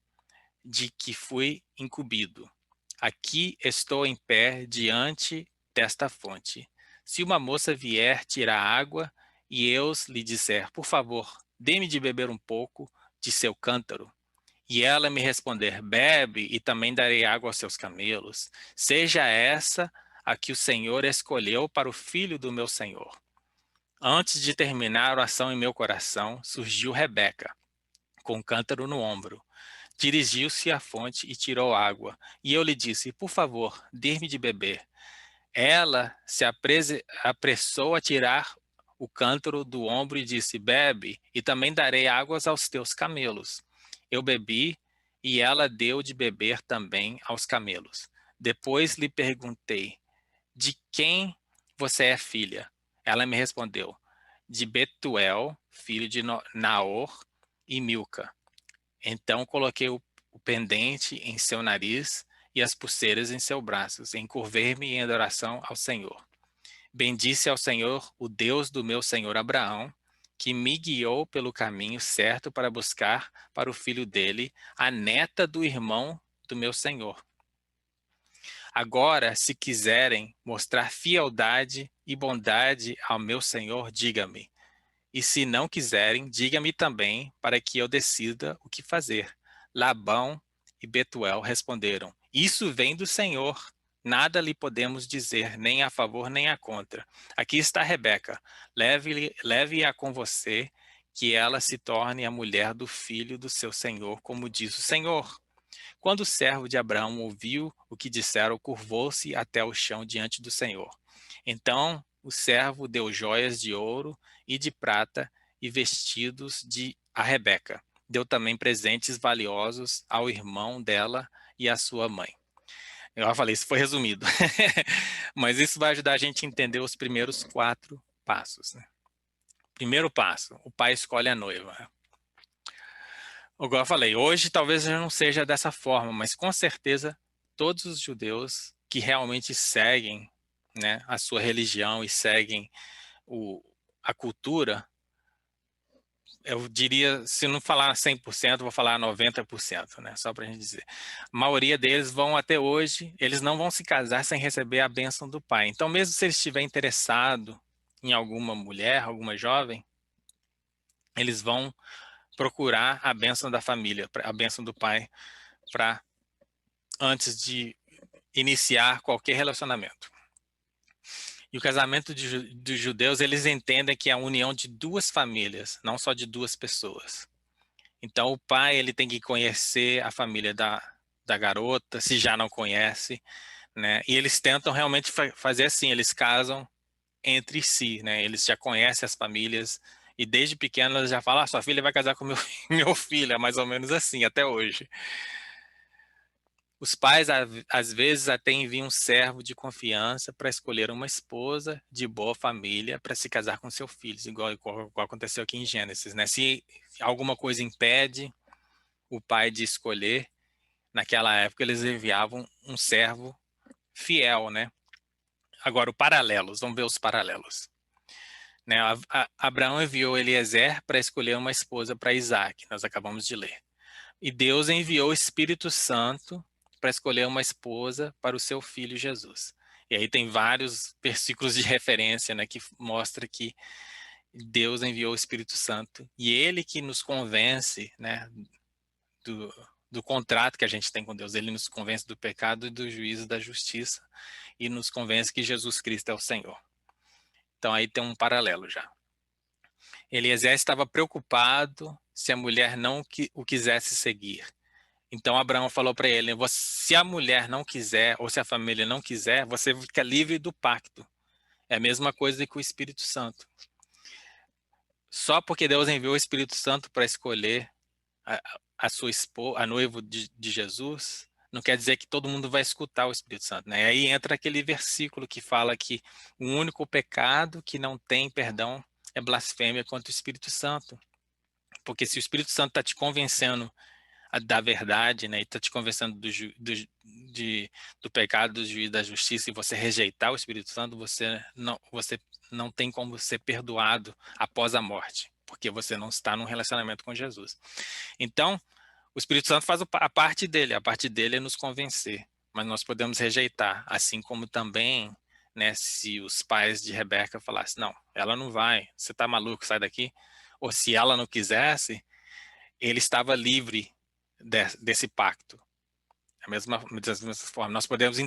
de que fui incumbido. Aqui estou em pé diante desta fonte. Se uma moça vier tirar água e eu lhe disser: Por favor, dê-me de beber um pouco de seu cântaro, e ela me responder: Bebe, e também darei água aos seus camelos, seja essa a que o Senhor escolheu para o filho do meu senhor. Antes de terminar a oração em meu coração, surgiu Rebeca, com o cântaro no ombro. Dirigiu-se à fonte e tirou água. E eu lhe disse: Por favor, dê-me de beber. Ela se apressou a tirar o cântaro do ombro e disse: Bebe, e também darei águas aos teus camelos. Eu bebi, e ela deu de beber também aos camelos. Depois lhe perguntei: De quem você é filha? Ela me respondeu: De Betuel, filho de Naor e Milca. Então coloquei o pendente em seu nariz e as pulseiras em seus braços. Encurvei-me em adoração ao Senhor. Bendisse ao Senhor, o Deus do meu senhor Abraão, que me guiou pelo caminho certo para buscar para o filho dele a neta do irmão do meu senhor. Agora, se quiserem mostrar fieldade e bondade ao meu senhor, diga-me. E se não quiserem, diga-me também, para que eu decida o que fazer. Labão e Betuel responderam: Isso vem do Senhor. Nada lhe podemos dizer, nem a favor nem a contra. Aqui está Rebeca. Leve-a com você, que ela se torne a mulher do filho do seu senhor, como diz o Senhor. Quando o servo de Abraão ouviu o que disseram, curvou-se até o chão diante do Senhor. Então o servo deu joias de ouro e de prata e vestidos a Rebeca. Deu também presentes valiosos ao irmão dela e à sua mãe. Eu falei, isso foi resumido. Mas isso vai ajudar a gente a entender os primeiros 4 passos, né? Primeiro passo, o pai escolhe a noiva. Igual eu falei, hoje talvez já não seja dessa forma, mas com certeza todos os judeus que realmente seguem, né, a sua religião e seguem o, a cultura, eu diria, se não falar 100%, vou falar 90%, né, só para a gente dizer. A maioria deles vão até hoje, eles não vão se casar sem receber a bênção do pai. Então, mesmo se eles estiverem interessados em alguma mulher, alguma jovem, eles vão procurar a bênção da família, a bênção do pai, para antes de iniciar qualquer relacionamento. E o casamento dos judeus, eles entendem que é a união de 2 famílias, não só de 2 pessoas. Então, o pai ele tem que conhecer a família da garota, se já não conhece, né? E eles tentam realmente fazer assim, eles casam entre si, né? Eles já conhecem as famílias e desde pequeno eles já falam: sua filha vai casar com meu, meu filho, é mais ou menos assim, até hoje. Os pais, às vezes, até enviam um servo de confiança para escolher uma esposa de boa família para se casar com seus filhos, igual aconteceu aqui em Gênesis, né? Se alguma coisa impede o pai de escolher, naquela época eles enviavam um servo fiel, né? Agora, o paralelos, vamos ver os paralelos. Né? Abraão enviou Eliezer para escolher uma esposa para Isaac, nós acabamos de ler. E Deus enviou o Espírito Santo para escolher uma esposa para o seu filho Jesus. E aí tem vários versículos de referência, né, que mostra que Deus enviou o Espírito Santo e ele que nos convence, né, do contrato que a gente tem com Deus. Ele nos convence do pecado e do juízo da justiça e nos convence que Jesus Cristo é o Senhor. Então aí tem um paralelo já. Eliezer estava preocupado se a mulher não o quisesse seguir. Então Abraão falou para ele, se a mulher não quiser, ou se a família não quiser, você fica livre do pacto. É a mesma coisa que o Espírito Santo. Só porque Deus enviou o Espírito Santo para escolher a sua esposa, a noiva de Jesus, não quer dizer que todo mundo vai escutar o Espírito Santo, né? Aí entra aquele versículo que fala que o único pecado que não tem perdão é blasfêmia contra o Espírito Santo. Porque se o Espírito Santo está te convencendo da verdade, né, e está te convencendo do pecado, do juízo, da justiça, e você rejeitar o Espírito Santo, você não tem como ser perdoado após a morte, porque você não está num relacionamento com Jesus. Então, o Espírito Santo faz a parte dele é nos convencer, mas nós podemos rejeitar, assim como também, né, se os pais de Rebeca falassem, não, ela não vai, você está maluco, sai daqui, ou se ela não quisesse, ele estava livre desse pacto. Das mesmas formas, nós podemos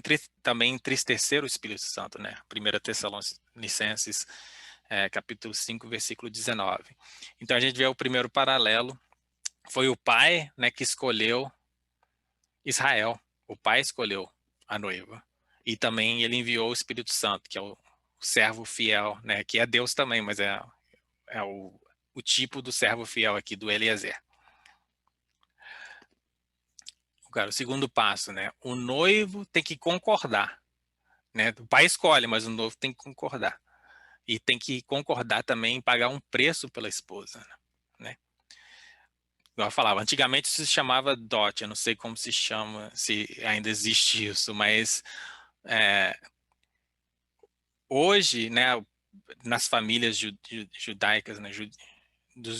também entristecer o Espírito Santo, né? 1 Tessalonicenses, capítulo 5, versículo 19. Então a gente vê o primeiro paralelo, foi o pai, né, que escolheu Israel, o pai escolheu a noiva, e também ele enviou o Espírito Santo, que é o servo fiel, né, que é Deus também, mas é o tipo do servo fiel aqui, do Eliezer. O segundo passo, né? O noivo tem que concordar, né? O pai escolhe, mas o noivo tem que concordar. E tem que concordar também em pagar um preço pela esposa, né? Igual eu falava, antigamente isso se chamava dote, eu não sei como se chama, se ainda existe isso, mas hoje, né, nas famílias judaicas, né,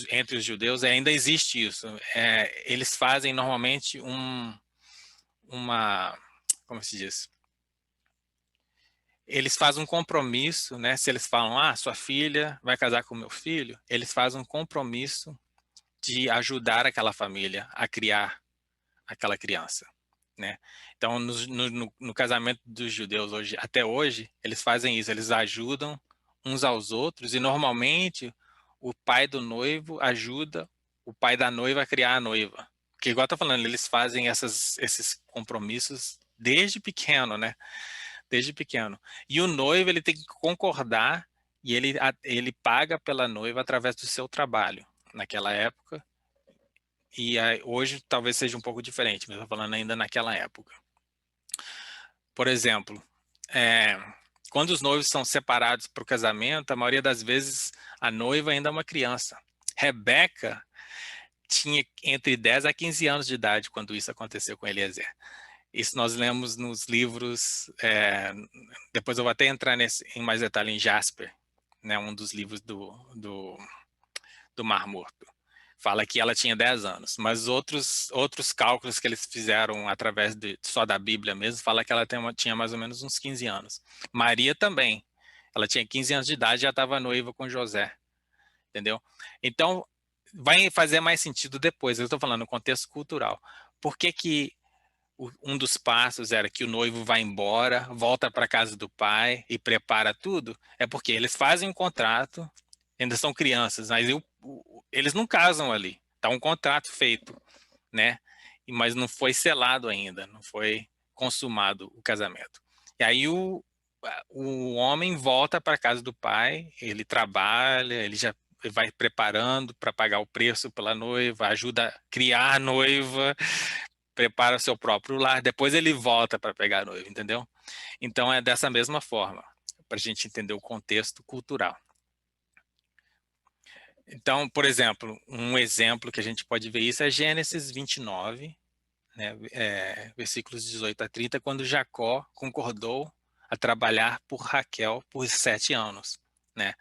entre os judeus, ainda existe isso. Eles fazem normalmente como se diz? Eles fazem um compromisso, né? Se eles falam, sua filha vai casar com meu filho, eles fazem um compromisso de ajudar aquela família a criar aquela criança, né? Então, no casamento dos judeus hoje, até hoje, eles fazem isso, eles ajudam uns aos outros e normalmente o pai do noivo ajuda o pai da noiva a criar a noiva. Porque igual eu tô falando, eles fazem esses compromissos desde pequeno, né? Desde pequeno. E o noivo, ele tem que concordar e ele paga pela noiva através do seu trabalho naquela época. E hoje talvez seja um pouco diferente, mas eu tô falando ainda naquela época. Por exemplo, quando os noivos são separados para o casamento, a maioria das vezes a noiva ainda é uma criança. Rebeca tinha entre 10 a 15 anos de idade quando isso aconteceu com Eliezer. Isso nós lemos nos livros, depois eu vou até entrar em mais detalhe em Jasper, né, um dos livros do Mar Morto. Fala que ela tinha 10 anos, mas outros cálculos que eles fizeram através só da Bíblia mesmo, fala que ela tinha mais ou menos uns 15 anos. Maria também, ela tinha 15 anos de idade e já estava noiva com José, entendeu? Então, vai fazer mais sentido depois, eu estou falando no contexto cultural. Por que um dos passos era que o noivo vai embora, volta para a casa do pai e prepara tudo? É porque eles fazem um contrato, ainda são crianças, mas eles não casam ali. Tá um contrato feito, né? Mas não foi selado ainda, não foi consumado o casamento. E aí o homem volta para a casa do pai, ele trabalha, ele já vai preparando para pagar o preço pela noiva, ajuda a criar a noiva, prepara o seu próprio lar, depois ele volta para pegar a noiva, entendeu? Então é dessa mesma forma, para a gente entender o contexto cultural. Então, por exemplo, um exemplo que a gente pode ver isso é Gênesis 29, né, versículos 18 a 30, quando Jacó concordou a trabalhar por Raquel por 7 anos, né?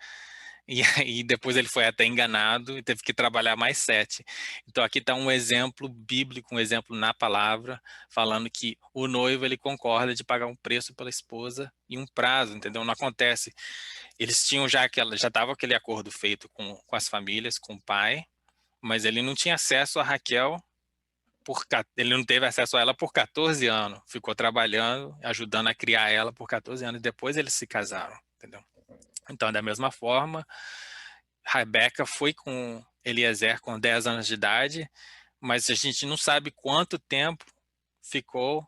E aí depois ele foi até enganado e teve que trabalhar mais 7. Então aqui está um exemplo bíblico, um exemplo na palavra, falando que o noivo ele concorda de pagar um preço pela esposa e um prazo, entendeu? Não acontece. Eles tinham já estava aquele acordo feito com as famílias, com o pai, mas ele não tinha acesso a Raquel ele não teve acesso a ela por 14 anos. Ficou trabalhando, ajudando a criar ela por 14 anos. Depois eles se casaram, entendeu? Então, da mesma forma, Rebeca foi com Eliezer com 10 anos de idade, mas a gente não sabe quanto tempo ficou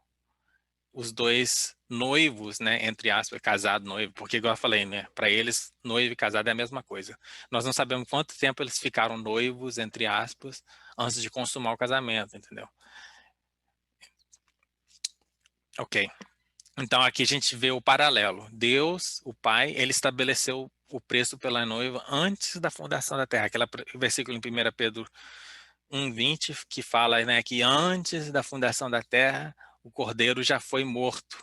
os dois noivos, né, entre aspas, casado, noivo, porque igual eu falei, né, para eles, noivo e casado é a mesma coisa. Nós não sabemos quanto tempo eles ficaram noivos, entre aspas, antes de consumar o casamento, entendeu? Ok. Então aqui a gente vê o paralelo. Deus, o Pai, ele estabeleceu o preço pela noiva antes da fundação da terra. Aquele versículo em 1 Pedro 1:20 que fala, né, que antes da fundação da terra, o Cordeiro já foi morto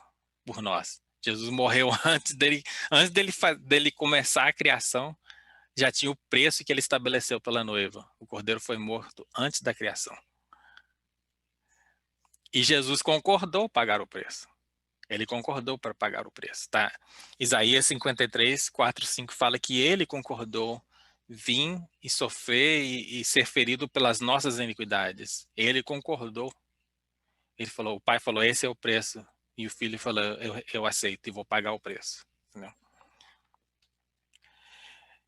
por nós. Jesus morreu antes dele começar a criação, já tinha o preço que ele estabeleceu pela noiva. O Cordeiro foi morto antes da criação. E Jesus concordou pagar o preço. Ele concordou para pagar o preço, tá? Isaías 53, 4, 5 fala que ele concordou vir e sofrer e ser ferido pelas nossas iniquidades. Ele concordou. Ele falou, o pai falou, esse é o preço. E o filho falou, eu aceito e vou pagar o preço. Entendeu?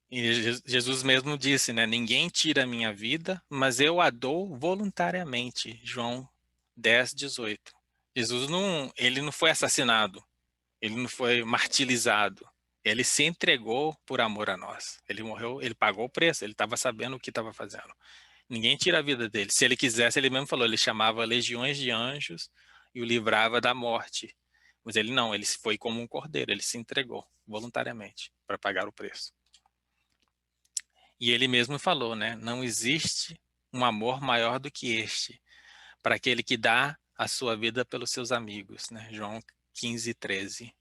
E Jesus mesmo disse, né? Ninguém tira a minha vida, mas eu a dou voluntariamente. João 10, 18. Jesus ele não foi assassinado. Ele não foi martirizado. Ele se entregou por amor a nós. Ele morreu, ele pagou o preço, ele estava sabendo o que estava fazendo. Ninguém tira a vida dele. Se ele quisesse, ele mesmo falou, ele chamava legiões de anjos e o livrava da morte. Mas ele não, ele foi como um cordeiro, ele se entregou voluntariamente para pagar o preço. E ele mesmo falou, né? Não existe um amor maior do que este, para aquele que dá a sua vida pelos seus amigos, né? João 15, 13.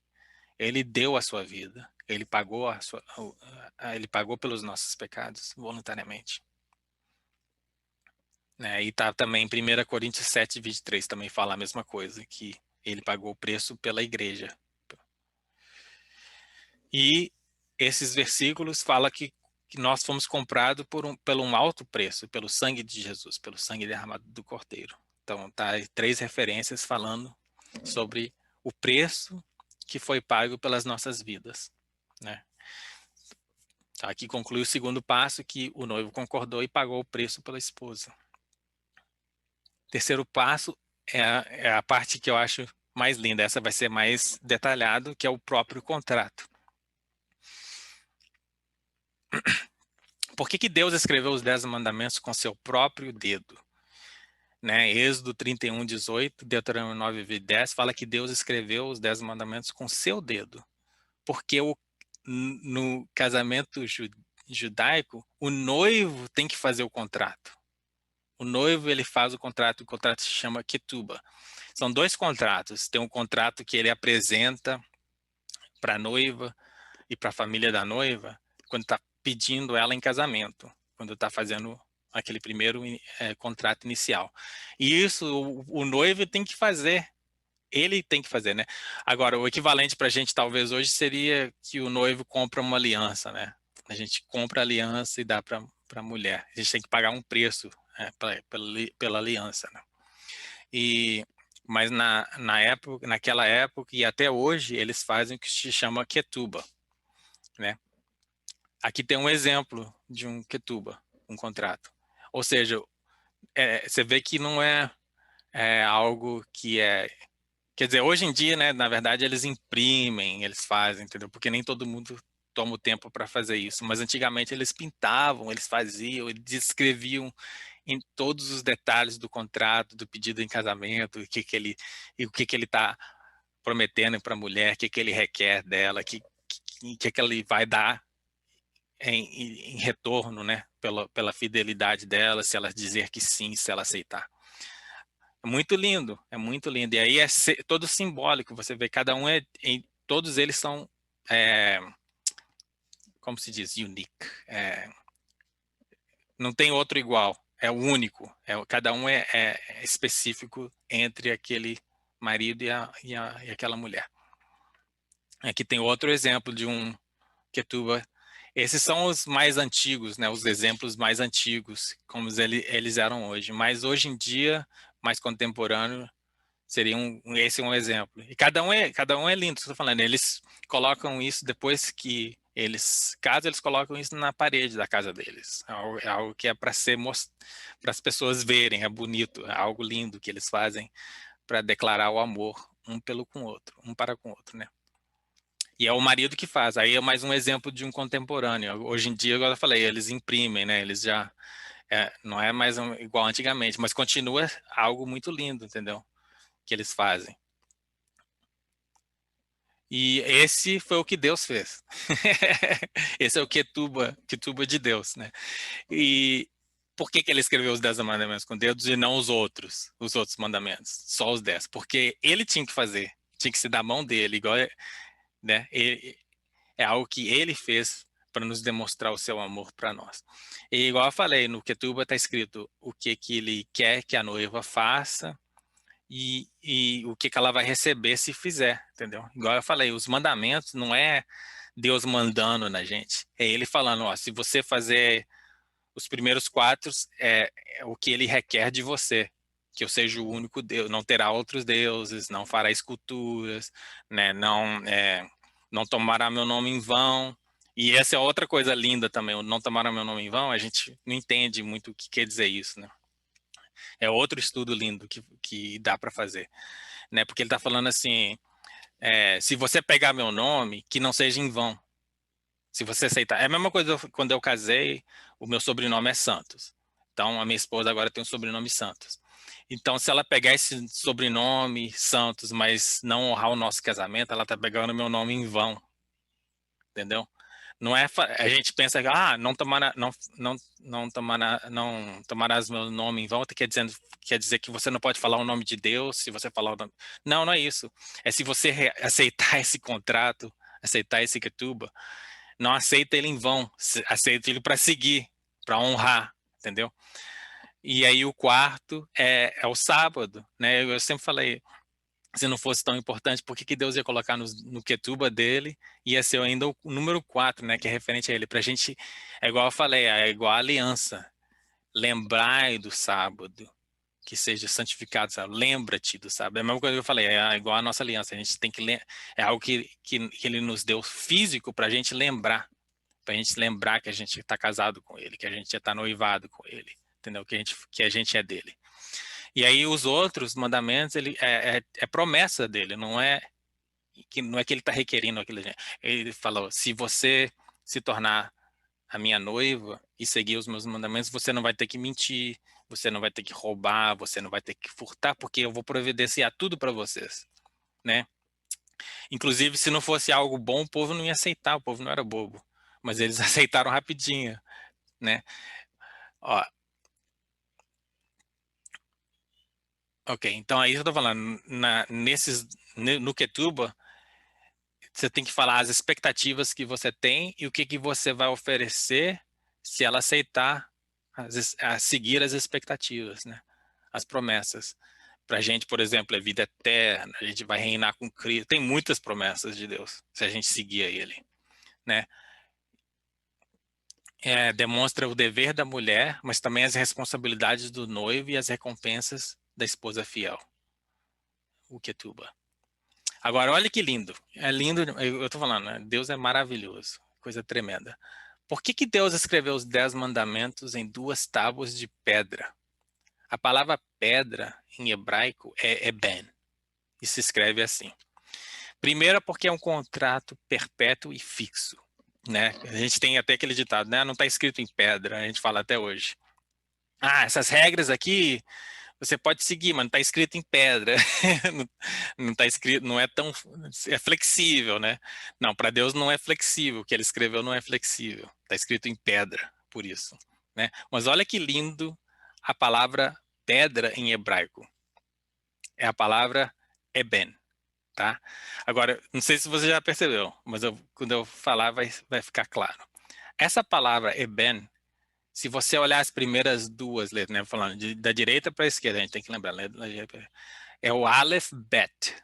Ele deu a sua vida. Ele pagou pelos nossos pecados voluntariamente. Né? E tá também em 1 Coríntios 7, 23, também fala a mesma coisa, que ele pagou o preço pela igreja. E esses versículos falam que nós fomos comprados pelo um alto preço, pelo sangue de Jesus, pelo sangue derramado do Cordeiro. Então, tá aí 3 referências falando sobre o preço que foi pago pelas nossas vidas, né? Tá, aqui conclui o segundo passo, que o noivo concordou e pagou o preço pela esposa. Terceiro passo é a parte que eu acho mais linda, essa vai ser mais detalhado, que é o próprio contrato. Por que Deus escreveu os 10 mandamentos com seu próprio dedo? Né? Êxodo 31, 18, Deuteronômio 9, 10 fala que Deus escreveu os 10 mandamentos com seu dedo. Porque no casamento judaico, o noivo tem que fazer o contrato. O noivo ele faz o contrato se chama Ketuba. São 2 contratos. Tem um contrato que ele apresenta para a noiva e para a família da noiva quando está pedindo ela em casamento, quando está fazendo aquele primeiro contrato inicial. E isso o noivo tem que fazer. Ele tem que fazer, né? Agora, o equivalente para a gente talvez hoje seria que o noivo compra uma aliança, né? A gente compra a aliança e dá para a mulher. A gente tem que pagar um preço pela aliança, né? Mas naquela época e até hoje eles fazem o que se chama Ketuba, né? Aqui tem um exemplo de um Ketuba, um contrato. Ou seja, você vê que não é algo que é. Quer dizer, hoje em dia, né, na verdade, eles imprimem, eles fazem, entendeu? Porque nem todo mundo toma o tempo para fazer isso. Mas antigamente eles pintavam, eles faziam, eles escreviam em todos os detalhes do contrato, do pedido em casamento, o que ele está prometendo para a mulher, o que ele requer dela, o que ele vai dar em retorno, né, pela fidelidade dela, se ela dizer que sim, se ela aceitar. É muito lindo, é muito lindo. E aí é todo simbólico, você vê, cada um todos eles são, como se diz, unique. Não tem outro igual, é o único. Cada um é específico entre aquele marido e aquela mulher. Aqui tem outro exemplo de um Ketuba. Esses são os mais antigos, né? Os exemplos mais antigos, como eles eram hoje. Mas hoje em dia, mais contemporâneo, seria esse é um exemplo. E cada um é lindo, estou falando. Eles colocam isso depois que eles casam, eles colocam isso na parede da casa deles. É algo que é para para as pessoas verem, é bonito, é algo lindo que eles fazem para declarar o amor um pelo com o outro, um para com o outro, né? E é o marido que faz. Aí é mais um exemplo de um contemporâneo. Hoje em dia, agora eu falei, eles imprimem, né? Eles já não é mais igual antigamente, mas continua algo muito lindo, entendeu? Que eles fazem. E esse foi o que Deus fez. Esse é o Ketuba de Deus, né? E por que ele escreveu os 10 mandamentos com dedos e não os outros mandamentos? Só os 10. Porque ele tinha que fazer, tinha que ser da mão dele, igual, né? É algo que ele fez para nos demonstrar o seu amor para nós. E igual eu falei, no Ketuba está escrito o que ele quer que a noiva faça, e o que ela vai receber se fizer, entendeu? Igual eu falei, os mandamentos não é Deus mandando na gente, é Ele falando, ó, se você fazer os primeiros 4, é o que Ele requer de você, que eu seja o único Deus, não terá outros deuses, não fará esculturas, né? Não tomará meu nome em vão. E essa é outra coisa linda também, o não tomará meu nome em vão, a gente não entende muito o que quer dizer isso, né? É outro estudo lindo que dá para fazer, né? Porque ele está falando assim, se você pegar meu nome, que não seja em vão. Se você aceitar. É a mesma coisa quando eu casei, o meu sobrenome é Santos. Então, a minha esposa agora tem o sobrenome Santos. Então, se ela pegar esse sobrenome Santos, mas não honrar o nosso casamento, ela está pegando meu nome em vão. Entendeu? Não é a gente pensa que não tomarás meu nome em volta, quer dizer que você não pode falar o nome de Deus se você falar o nome. Não, não é isso. É se você aceitar esse contrato, aceitar esse ketuba, não aceita ele em vão, aceita ele para seguir, para honrar, entendeu? E aí o quarto é o sábado, né? Eu sempre falei, se não fosse tão importante, por que Deus ia colocar no Ketuba dele? Ia ser ainda o número 4, né? Que é referente a ele. Pra gente, é igual eu falei, é igual a aliança. Lembrai do sábado, que seja santificado, sabe? Lembra-te do sábado. É a mesma coisa que eu falei, é igual a nossa aliança. A gente tem que é algo que ele nos deu físico pra gente lembrar. Pra gente lembrar que a gente está casado com ele, que a gente já está noivado com ele, entendeu? Que a gente é dele. E aí os outros mandamentos, ele é promessa dele, não é que ele está requerendo aquilo. Ele falou, se você se tornar a minha noiva e seguir os meus mandamentos, você não vai ter que mentir, você não vai ter que roubar, você não vai ter que furtar, porque eu vou providenciar tudo para vocês, né? Inclusive, se não fosse algo bom, o povo não ia aceitar, o povo não era bobo, mas eles aceitaram rapidinho, né? Ó, ok, então aí eu tô falando, no Ketuba, você tem que falar as expectativas que você tem e o que você vai oferecer se ela aceitar a seguir as expectativas, né? As promessas. Para a gente, por exemplo, é vida eterna, a gente vai reinar com Cristo. Tem muitas promessas de Deus, se a gente seguir a Ele, né? Demonstra o dever da mulher, mas também as responsabilidades do noivo e as recompensas da esposa fiel. O Ketuba. Agora, olha que lindo. É lindo, eu tô falando, né? Deus é maravilhoso, coisa tremenda. Por que Deus escreveu os 10 mandamentos em 2 tábuas de pedra? A palavra pedra em hebraico é eben, e se escreve assim. Primeiro, porque é um contrato perpétuo e fixo, né? A gente tem até aquele ditado, né? Não está escrito em pedra, a gente fala até hoje. essas regras aqui, você pode seguir, mas não está escrito em pedra. Não, não tá escrito, não é tão, é flexível, né? Não, para Deus não é flexível, o que ele escreveu não é flexível. Está escrito em pedra, por isso, né? Mas olha que lindo a palavra pedra em hebraico. É a palavra eben, tá? Agora, não sei se você já percebeu, mas quando eu falar vai ficar claro. Essa palavra eben, se você olhar as primeiras duas letras, né, falando da direita para a esquerda, a gente tem que lembrar, né, é o Aleph Bet.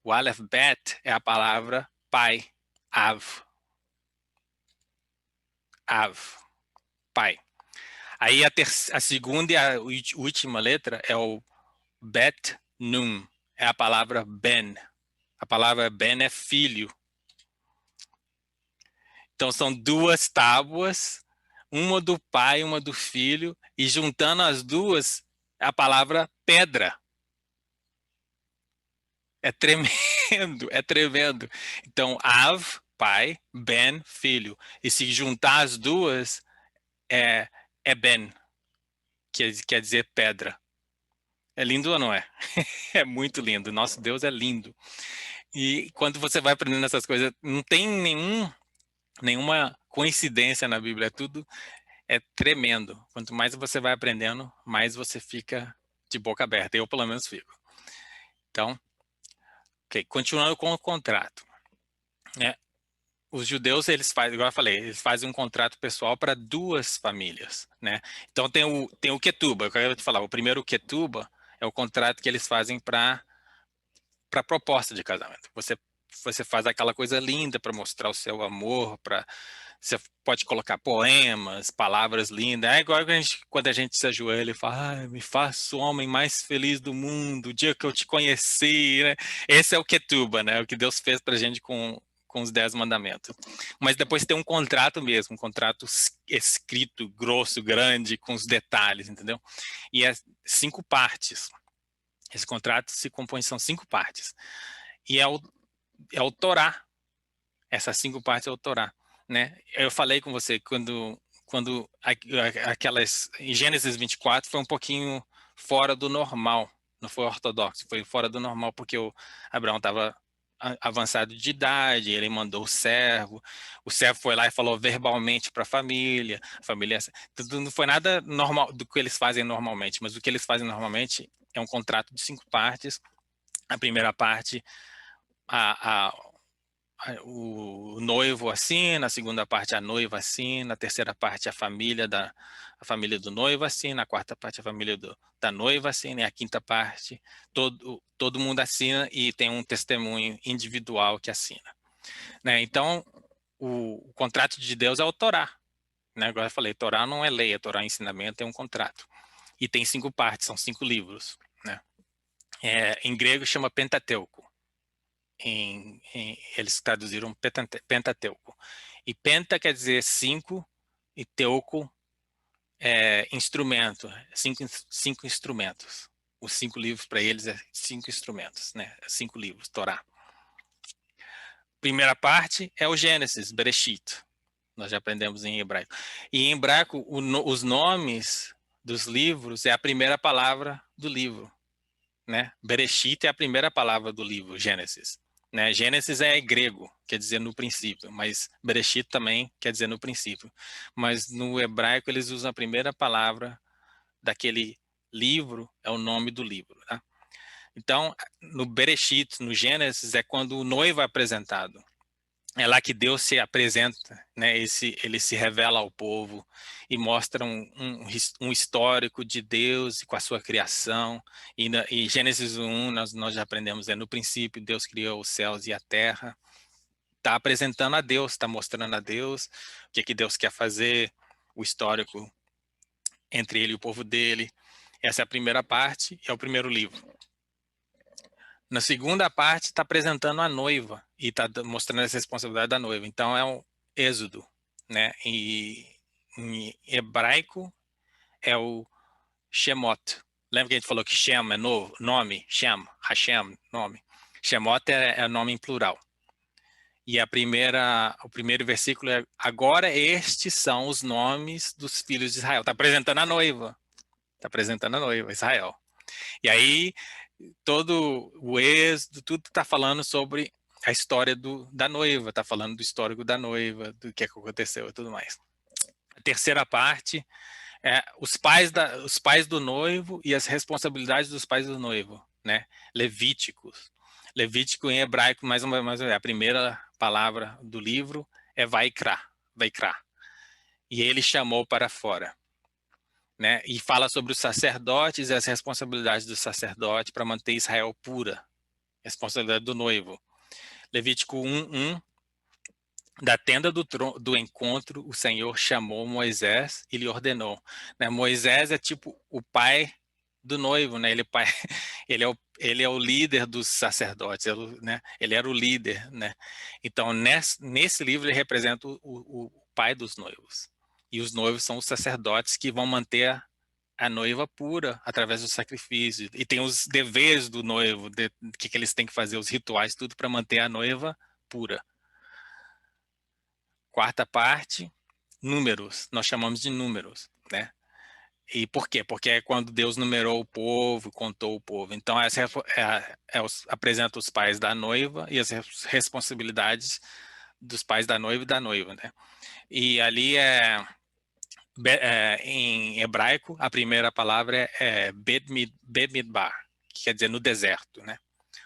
O Aleph Bet é a palavra pai, Av, Av, pai. Aí a segunda e a última letra é o Bet Num, é a palavra Ben. A palavra Ben é filho. Então são duas tábuas, uma do pai, uma do filho, e juntando as duas, é a palavra pedra. É tremendo, é tremendo. Então, Av, pai, Ben, filho. E se juntar as duas, é Ben, que quer dizer pedra. É lindo ou não é? É muito lindo. Nosso Deus é lindo. E quando você vai aprendendo essas coisas, não tem nenhuma coincidência na Bíblia. Tudo é tremendo. Quanto mais você vai aprendendo, mais você fica de boca aberta. Eu, pelo menos, fico. Então, ok. Continuando com o contrato. Né? Os judeus, eles fazem, igual eu falei, eles fazem um contrato pessoal para duas famílias, né? Então tem o Ketuba, eu quero te falar, o primeiro Ketuba é o contrato que eles fazem para proposta de casamento. Você faz aquela coisa linda para mostrar o seu amor, para você pode colocar poemas, palavras lindas. É igual quando a gente se ajoelha e fala, me faça o homem mais feliz do mundo, o dia que eu te conheci, né? Esse é o Ketuba, né? O que Deus fez para a gente com os 10 mandamentos. Mas depois tem um contrato mesmo, um contrato escrito, grosso, grande, com os detalhes, entendeu? E é 5 partes. Esse contrato se compõe, são 5 partes. E é o Torá. Essas 5 partes é o Torá, né? Eu falei com você quando aquelas em Gênesis 24 foi um pouquinho fora do normal, não foi ortodoxo, foi fora do normal porque o Abraão estava avançado de idade, ele mandou o servo foi lá e falou verbalmente para a família, tudo não foi nada normal do que eles fazem normalmente, mas o que eles fazem normalmente é um contrato de 5 partes. A primeira parte, a o noivo assina, a segunda parte a noiva assina, a terceira parte a família do noivo assina, a quarta parte a família da noiva assina, e a quinta parte todo mundo assina e tem um testemunho individual que assina, né? Então, o contrato de Deus é o Torá, né? Agora eu falei, Torá não é lei, a Torá é ensinamento, é um contrato. E tem 5 partes, são 5 livros, né? Em grego chama Pentateuco. Eles traduziram Pentateuco. E penta quer dizer 5 e teuco é instrumento, 5 instrumentos. Os 5 livros para eles é 5 instrumentos, né? 5 livros, Torá. Primeira parte é o Gênesis, Bereshit. Nós já aprendemos em hebraico. E em hebraico, os nomes dos livros é a primeira palavra do livro, né? Bereshit é a primeira palavra do livro, Gênesis. Né? Gênesis é grego, quer dizer no princípio, mas Bereshit também quer dizer no princípio. Mas no hebraico eles usam a primeira palavra daquele livro, é o nome do livro. Tá? Então, no Bereshit, no Gênesis, é quando o noivo é apresentado. É lá que Deus se apresenta, né? Ele se revela ao povo e mostra um histórico de Deus e com a sua criação. E Gênesis 1, nós já aprendemos, no princípio Deus criou os céus e a terra. Está apresentando a Deus, está mostrando a Deus o que Deus quer fazer, o histórico entre ele e o povo dele. Essa é a primeira parte, é o primeiro livro. Na segunda parte, está apresentando a noiva e está mostrando essa responsabilidade da noiva. Então, é um êxodo, né? E em hebraico é o Shemot. Lembra que a gente falou que Shem é novo, nome? Shem, Hashem, nome. Shemot é nome em plural. E o primeiro versículo é: agora estes são os nomes dos filhos de Israel. Está apresentando a noiva. está apresentando a noiva, Israel. E aí, todo o êxodo, tudo está falando sobre a história da noiva, está falando do histórico da noiva, do que aconteceu e tudo mais. A terceira parte é os pais do noivo e as responsabilidades dos pais do noivo, né? Levíticos. Levítico em hebraico, mais uma vez, a primeira palavra do livro é Vaikra, Vaikra. E ele chamou para fora, né? E fala sobre os sacerdotes e as responsabilidades do sacerdote para manter Israel pura. Responsabilidade do noivo. Levítico 1:1, da tenda do encontro, o Senhor chamou Moisés e lhe ordenou. Né? Moisés é tipo o pai do noivo, né? Ele é o líder dos sacerdotes, né? Ele era o líder, né? Então, nesse livro, ele representa o pai dos noivos. E os noivos são os sacerdotes que vão manter a noiva pura através do sacrifício. E tem os deveres do noivo, o que eles têm que fazer, os rituais, tudo para manter a noiva pura. Quarta parte, números. Nós chamamos de números, né? E por quê? Porque é quando Deus numerou o povo, contou o povo. Então, apresenta os pais da noiva e as responsabilidades dos pais da noiva e da noiva, né? E ali em hebraico, a primeira palavra é Bemidbar, que quer dizer no deserto, né?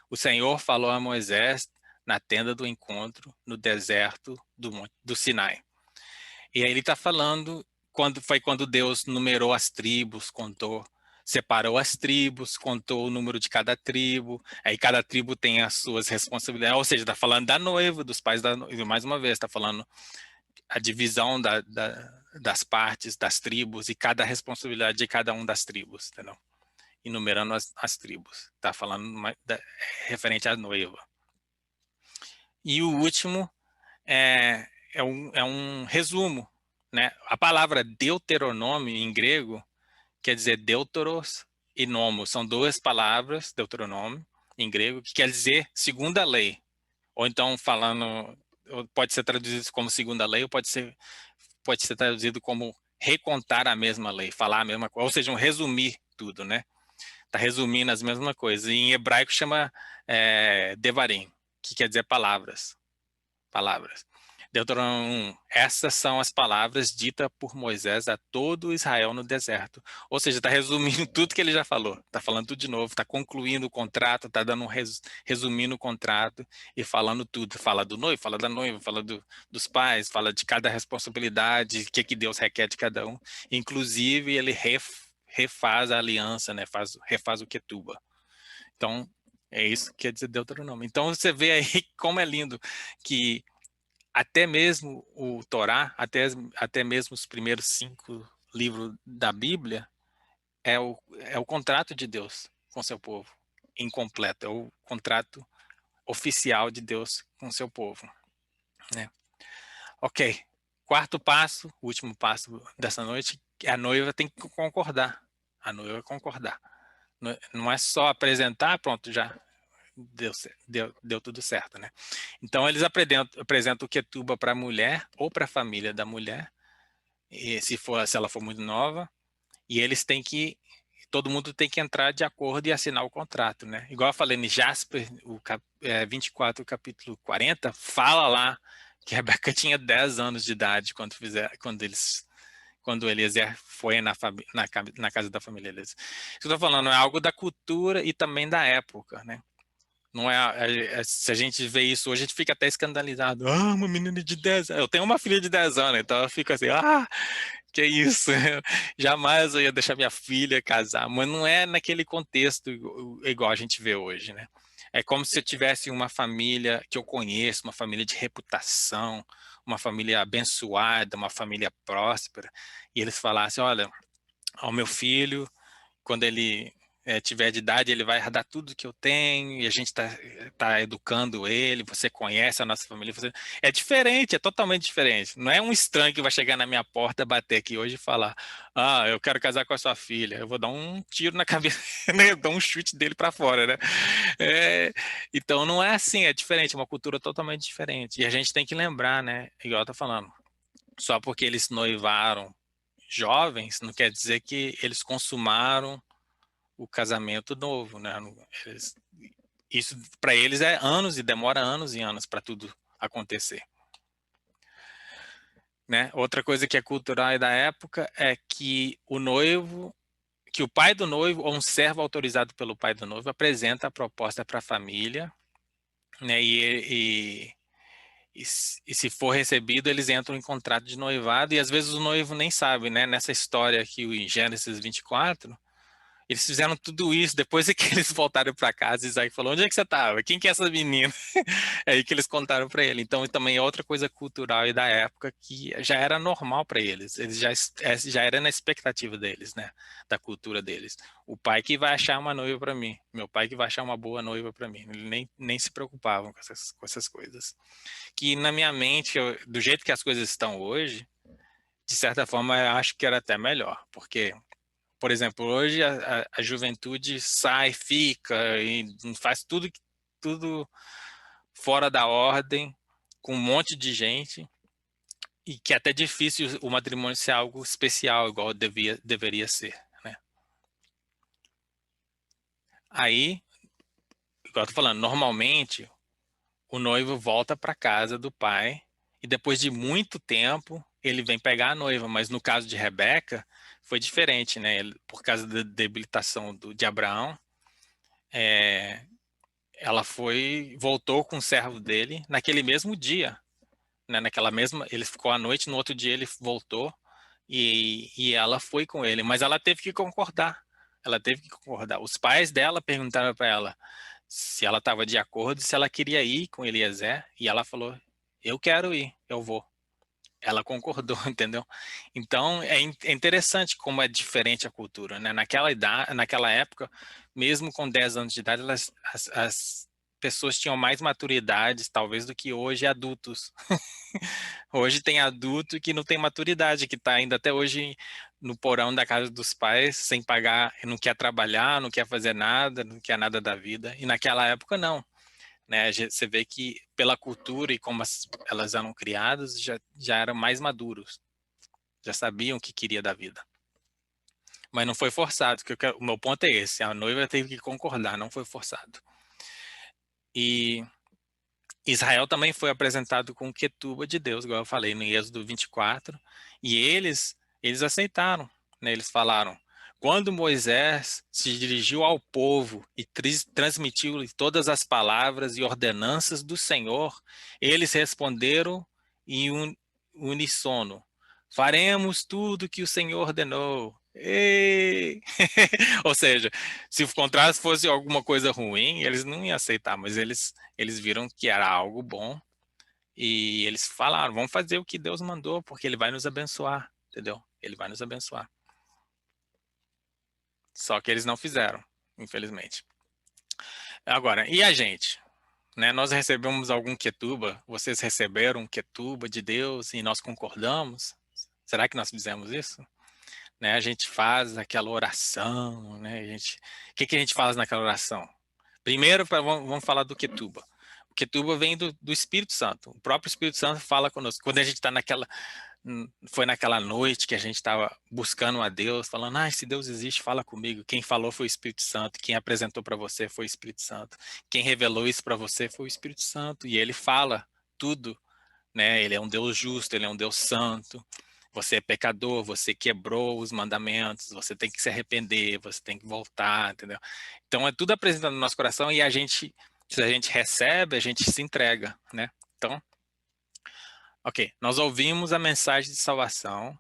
O Senhor falou a Moisés na tenda do encontro, no deserto do Sinai. E aí ele está falando quando Deus numerou as tribos, separou as tribos, contou o número de cada tribo, aí cada tribo tem as suas responsabilidades, ou seja, está falando da noiva, dos pais da noiva, mais uma vez, está falando a divisão das partes, das tribos, e cada responsabilidade de cada um das tribos, entendeu? Enumerando as tribos, está falando referente à noiva. E o último é um resumo, né? A palavra Deuteronômio em grego quer dizer Deuteros e Nomos. São duas palavras, Deuteronômio, em grego, que quer dizer segunda lei. Ou então pode ser traduzido como segunda lei, ou pode ser traduzido como recontar a mesma lei, falar a mesma coisa, ou seja, resumir tudo, né? Está resumindo as mesmas coisas. E em hebraico chama Devarim, que quer dizer palavras. Deuteronômio 1. Essas são as palavras ditas por Moisés a todo Israel no deserto. Ou seja, está resumindo tudo que ele já falou. Está falando tudo de novo, está concluindo o contrato, está dando resumindo o contrato e falando tudo. Fala do noivo, fala da noiva, fala dos pais, fala de cada responsabilidade, o que Deus requer de cada um. Inclusive, ele refaz a aliança, né? Refaz o Ketubá. Então, é isso que quer dizer Deuteronômio. Então, você vê aí como é lindo que até mesmo o Torá, até mesmo os primeiros 5 livros da Bíblia, é o contrato de Deus com seu povo, incompleto, é o contrato oficial de Deus com seu povo, né? Ok, quarto passo, último passo dessa noite, a noiva tem que concordar, não é só apresentar, pronto, já deu tudo certo, né? Então, eles apresentam o Ketubá para a mulher ou para a família da mulher, e se ela for muito nova, e todo mundo tem que entrar de acordo e assinar o contrato, né? Igual eu falei em Jasper, 24, capítulo 40, fala lá que a Rebeca tinha 10 anos de idade quando Eliezer foi na casa da família Eliezer. Isso que eu estou falando é algo da cultura e também da época, né? Não se a gente vê isso hoje, a gente fica até escandalizado. Ah, uma menina de 10 anos. Eu tenho uma filha de 10 anos, então eu fico assim, que isso? Jamais eu ia deixar minha filha casar. Mas não é naquele contexto igual a gente vê hoje, né? É como se eu tivesse uma família que eu conheço, uma família de reputação, uma família abençoada, uma família próspera, e eles falassem, olha, ao meu filho, quando ele tiver de idade, ele vai dar tudo que eu tenho, e a gente tá educando ele, você conhece a nossa família, é diferente, é totalmente diferente. Não é um estranho que vai chegar na minha porta, bater aqui hoje e falar, eu quero casar com a sua filha, eu vou dar um tiro na cabeça, né? Dar um chute dele para fora, né? Então não é assim, é diferente, é uma cultura totalmente diferente, e a gente tem que lembrar, né, igual eu tô falando, só porque eles noivaram jovens, não quer dizer que eles consumaram o casamento novo, né? Isso para eles é anos e demora anos e anos para tudo acontecer, né? Outra coisa que é cultural e da época é que o pai do noivo ou um servo autorizado pelo pai do noivo apresenta a proposta para a família, né? E se for recebido, eles entram em contrato de noivado e às vezes o noivo nem sabe, né? Nessa história aqui, em Gênesis 24, eles fizeram tudo isso depois que eles voltaram para casa. Isaac falou: onde é que você estava? Quem que é essa menina? É aí que eles contaram para ele. Então, também é outra coisa cultural e da época que já era normal para eles. Eles já era na expectativa deles, né? Da cultura deles. O pai que vai achar uma noiva para mim. Meu pai que vai achar uma boa noiva para mim. Eles nem se preocupavam com essas coisas. Que na minha mente, do jeito que as coisas estão hoje, de certa forma, eu acho que era até melhor. Porque por exemplo, hoje a juventude sai, fica e faz tudo fora da ordem, com um monte de gente, e que é até difícil o matrimônio ser algo especial, igual deveria ser, né? Aí, igual eu tô falando, normalmente o noivo volta para casa do pai e depois de muito tempo ele vem pegar a noiva, mas no caso de Rebeca foi diferente, né? Por causa da debilitação de Abraão, é, ela voltou com o servo dele naquele mesmo dia, né? Ele ficou à noite, no outro dia ele voltou e ela foi com ele, mas ela teve que concordar. Ela teve que concordar. Os pais dela perguntaram para ela se ela estava de acordo, se ela queria ir com Eliezer, e ela falou: eu quero ir, eu vou. Ela concordou, entendeu? Então é interessante como é diferente a cultura, né? Naquela época, mesmo com 10 anos de idade, as pessoas tinham mais maturidade, talvez, do que hoje adultos. Hoje tem adulto que não tem maturidade, que está ainda até hoje no porão da casa dos pais, sem pagar, não quer trabalhar, não quer fazer nada, não quer nada da vida. E naquela época, não, né? Você vê que pela cultura e como elas eram criadas, já eram mais maduros, já sabiam o que queria da vida. Mas não foi forçado, o meu ponto é esse, a noiva teve que concordar, não foi forçado. E Israel também foi apresentado com Quetuba de Deus, igual eu falei no Êxodo 24, e eles aceitaram, né? Eles falaram: quando Moisés se dirigiu ao povo e transmitiu todas as palavras e ordenanças do Senhor, eles responderam em uníssono: faremos tudo que o Senhor ordenou. Ei! Ou seja, se o contraste fosse alguma coisa ruim, eles não iam aceitar, mas eles viram que era algo bom e eles falaram: vamos fazer o que Deus mandou, porque Ele vai nos abençoar, entendeu? Ele vai nos abençoar. Só que eles não fizeram, infelizmente. Agora, e a gente? Né? Nós recebemos algum quetuba? Vocês receberam um quetuba de Deus e nós concordamos? Será que nós fizemos isso? Né? A gente faz aquela oração, né? O que a gente faz naquela oração? Primeiro, vamos falar do quetuba. O quetuba vem do Espírito Santo. O próprio Espírito Santo fala conosco. Quando a gente está foi naquela noite que a gente estava buscando a Deus, falando: se Deus existe, fala comigo. Quem falou foi o Espírito Santo. Quem apresentou para você foi o Espírito Santo. Quem revelou isso para você foi o Espírito Santo. E ele fala tudo, né? Ele é um Deus justo, ele é um Deus santo. Você é pecador, você quebrou os mandamentos, você tem que se arrepender, você tem que voltar, entendeu? Então é tudo apresentado no nosso coração e se a gente recebe, a gente se entrega, né? Então, ok, nós ouvimos a mensagem de salvação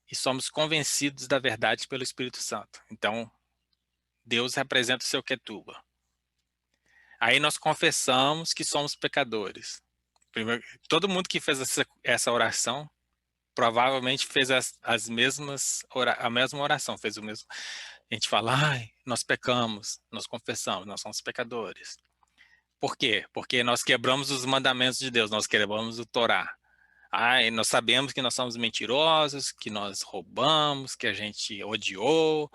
e somos convencidos da verdade pelo Espírito Santo. Então, Deus representa o seu Quetuba. Aí nós confessamos que somos pecadores. Primeiro, todo mundo que fez essa oração provavelmente fez a mesma oração, fez o mesmo. A gente fala: nós pecamos, nós confessamos, nós somos pecadores. Por quê? Porque nós quebramos os mandamentos de Deus, nós quebramos o Torá. Nós sabemos que nós somos mentirosos, que nós roubamos, que a gente odiou,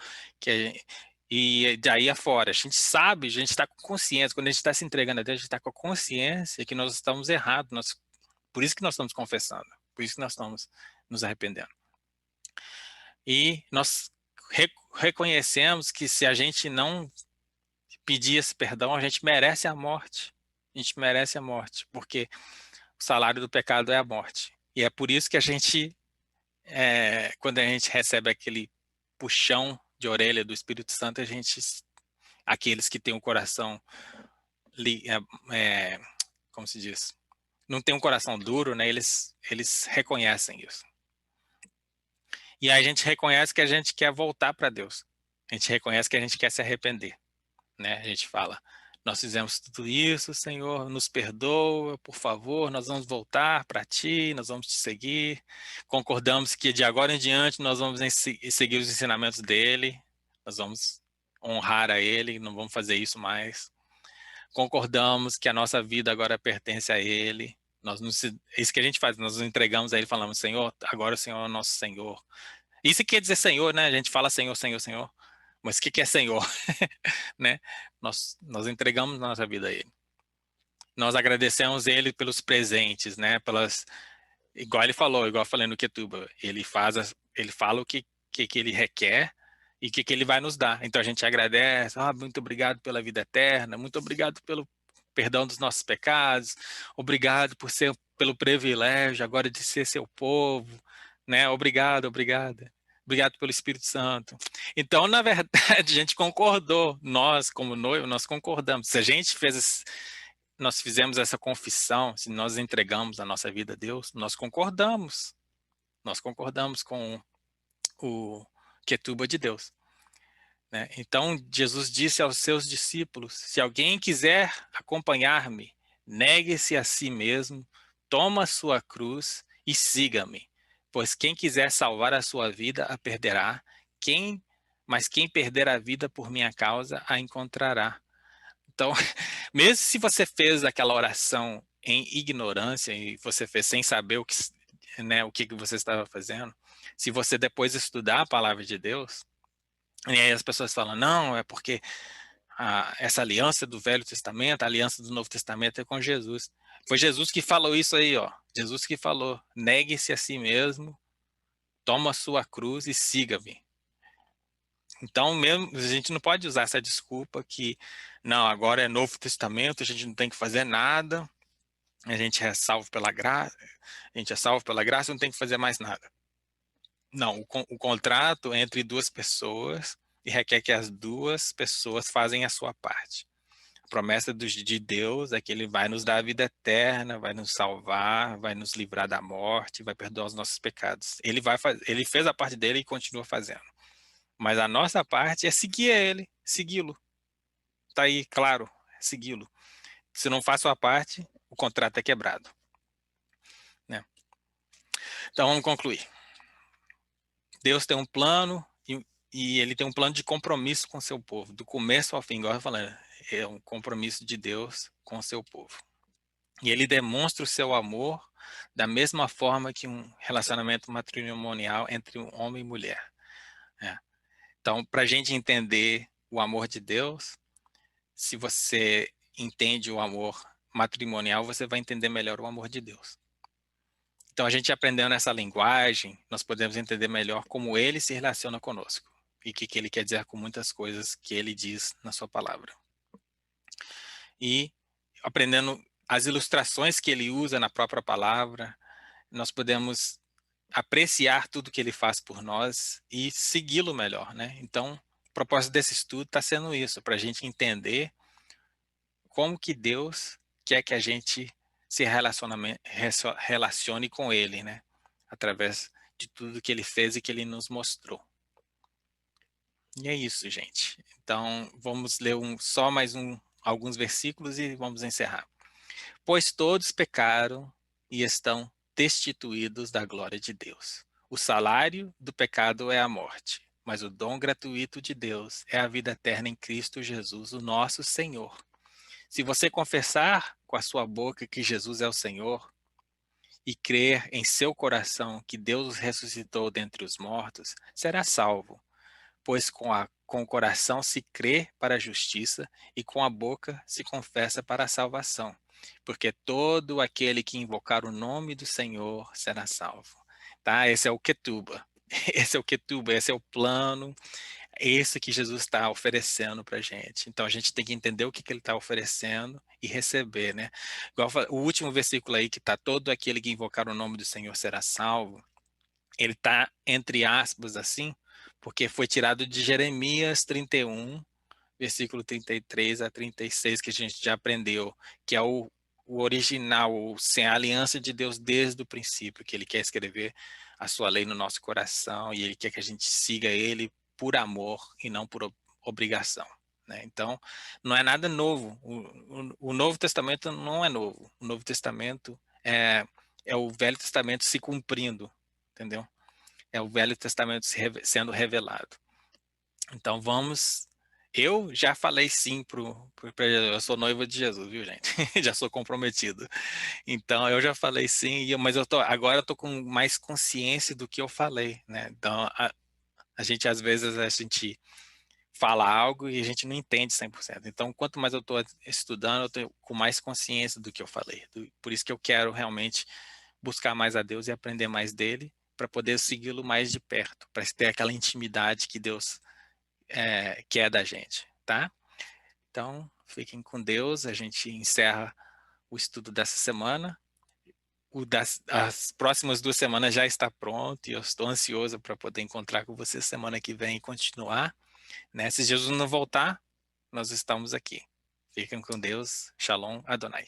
e daí afora. A gente sabe, a gente está com consciência, quando a gente está se entregando a Deus, a gente está com a consciência que nós estamos errados. Por isso que nós estamos confessando, por isso que nós estamos nos arrependendo. E nós reconhecemos que se a gente não pedir esse perdão, a gente merece a morte. A gente merece a morte, porque o salário do pecado é a morte. E é por isso que a gente, quando a gente recebe aquele puxão de orelha do Espírito Santo, a gente, aqueles que têm o coração, é, como se diz, não tem um coração duro, né? Eles reconhecem isso. E aí a gente reconhece que a gente quer voltar para Deus. A gente reconhece que a gente quer se arrepender, né? A gente fala, nós fizemos tudo isso, Senhor, nos perdoa, por favor, nós vamos voltar para Ti, nós vamos Te seguir. Concordamos que de agora em diante nós vamos seguir os ensinamentos dEle, nós vamos honrar a Ele, não vamos fazer isso mais. Concordamos que a nossa vida agora pertence a Ele. É isso que a gente faz, nós nos entregamos a Ele, falamos, Senhor, agora o Senhor é o nosso Senhor. Isso quer dizer Senhor, né? A gente fala Senhor, Senhor, Senhor. Mas o que é Senhor? Né? Nós entregamos nossa vida a Ele. Nós agradecemos Ele pelos presentes, né? Igual ele falou, igual eu falei no Ketuba, ele fala o que ele requer e o que ele vai nos dar. Então a gente agradece, muito obrigado pela vida eterna, muito obrigado pelo perdão dos nossos pecados, obrigado pelo privilégio agora de ser seu povo, né? Obrigado, obrigado. Obrigado pelo Espírito Santo. Então, na verdade, a gente concordou. Nós, como noivo, nós concordamos. Se a gente nós fizemos essa confissão, se nós entregamos a nossa vida a Deus, nós concordamos. Nós concordamos com o Ketuba de Deus, né? Então, Jesus disse aos seus discípulos, se alguém quiser acompanhar-me, negue-se a si mesmo, toma a sua cruz e siga-me. Pois quem quiser salvar a sua vida, a perderá. Mas quem perder a vida por minha causa, a encontrará. Então, mesmo se você fez aquela oração em ignorância e você fez sem saber o que você estava fazendo, se você depois estudar a palavra de Deus, e aí as pessoas falam, não, é porque essa aliança do Velho Testamento, a aliança do Novo Testamento é com Jesus. Foi Jesus que falou isso aí, ó. Jesus que falou, negue-se a si mesmo, toma a sua cruz e siga-me. Então, mesmo, a gente não pode usar essa desculpa que, não, agora é Novo Testamento, a gente não tem que fazer nada, a gente é salvo pela graça, não tem que fazer mais nada. Não, o contrato é entre duas pessoas e requer que as duas pessoas fazem a sua parte. A promessa de Deus é que Ele vai nos dar a vida eterna, vai nos salvar, vai nos livrar da morte, vai perdoar os nossos pecados. Ele fez a parte dele e continua fazendo. Mas a nossa parte é seguir Ele, segui-lo. Está aí, claro, segui-lo. Se não faz sua parte, o contrato é quebrado, né? Então vamos concluir. Deus tem um plano e Ele tem um plano de compromisso com o seu povo, do começo ao fim, igual eu falei, é um compromisso de Deus com o seu povo. E Ele demonstra o seu amor da mesma forma que um relacionamento matrimonial entre um homem e mulher, né? Então, para a gente entender o amor de Deus, se você entende o amor matrimonial, você vai entender melhor o amor de Deus. Então, a gente aprendendo essa linguagem, nós podemos entender melhor como Ele se relaciona conosco e o que Ele quer dizer com muitas coisas que Ele diz na sua palavra. E aprendendo as ilustrações que Ele usa na própria palavra, nós podemos apreciar tudo que Ele faz por nós e segui-lo melhor, né? Então, o propósito desse estudo está sendo isso, para a gente entender como que Deus quer que a gente se relacione com Ele, né? Através de tudo que Ele fez e que Ele nos mostrou. E é isso, gente. Então, vamos ler alguns versículos e vamos encerrar. Pois todos pecaram e estão destituídos da glória de Deus. O salário do pecado é a morte, mas o dom gratuito de Deus é a vida eterna em Cristo Jesus, o nosso Senhor. Se você confessar com a sua boca que Jesus é o Senhor e crer em seu coração que Deus o ressuscitou dentre os mortos, será salvo. Pois com o coração se crê para a justiça e com a boca se confessa para a salvação. Porque todo aquele que invocar o nome do Senhor será salvo. Tá? Esse é o Ketuba. Esse é o Ketubah, esse é o plano, é esse que Jesus está oferecendo para a gente. Então a gente tem que entender o que, que ele está oferecendo e receber, né? Igual o último versículo aí que está: todo aquele que invocar o nome do Senhor será salvo. Ele está entre aspas assim, porque foi tirado de Jeremias 31, versículo 33 a 36, que a gente já aprendeu, que é o original, a aliança de Deus desde o princípio, que ele quer escrever a sua lei no nosso coração e ele quer que a gente siga ele por amor e não por obrigação. Né? Então, não é nada novo. O Novo Testamento não é novo. O Novo Testamento é o Velho Testamento se cumprindo, entendeu? É o Velho Testamento sendo revelado. Então vamos. Eu já falei sim pra Jesus. Eu sou noivo de Jesus, viu, gente? Já sou comprometido. Então eu já falei sim, mas agora eu tô com mais consciência do que eu falei, né? Então a gente às vezes a gente fala algo e a gente não entende 100%. Então quanto mais eu tô estudando, eu tô com mais consciência do que eu falei. Por isso que eu quero realmente buscar mais a Deus e aprender mais dele, para poder segui-lo mais de perto, para ter aquela intimidade que Deus quer da gente, tá? Então, fiquem com Deus. A gente encerra o estudo dessa semana. As próximas 2 semanas já está pronto e eu estou ansioso para poder encontrar com você semana que vem e continuar. Né? Se Jesus não voltar, nós estamos aqui. Fiquem com Deus. Shalom Adonai.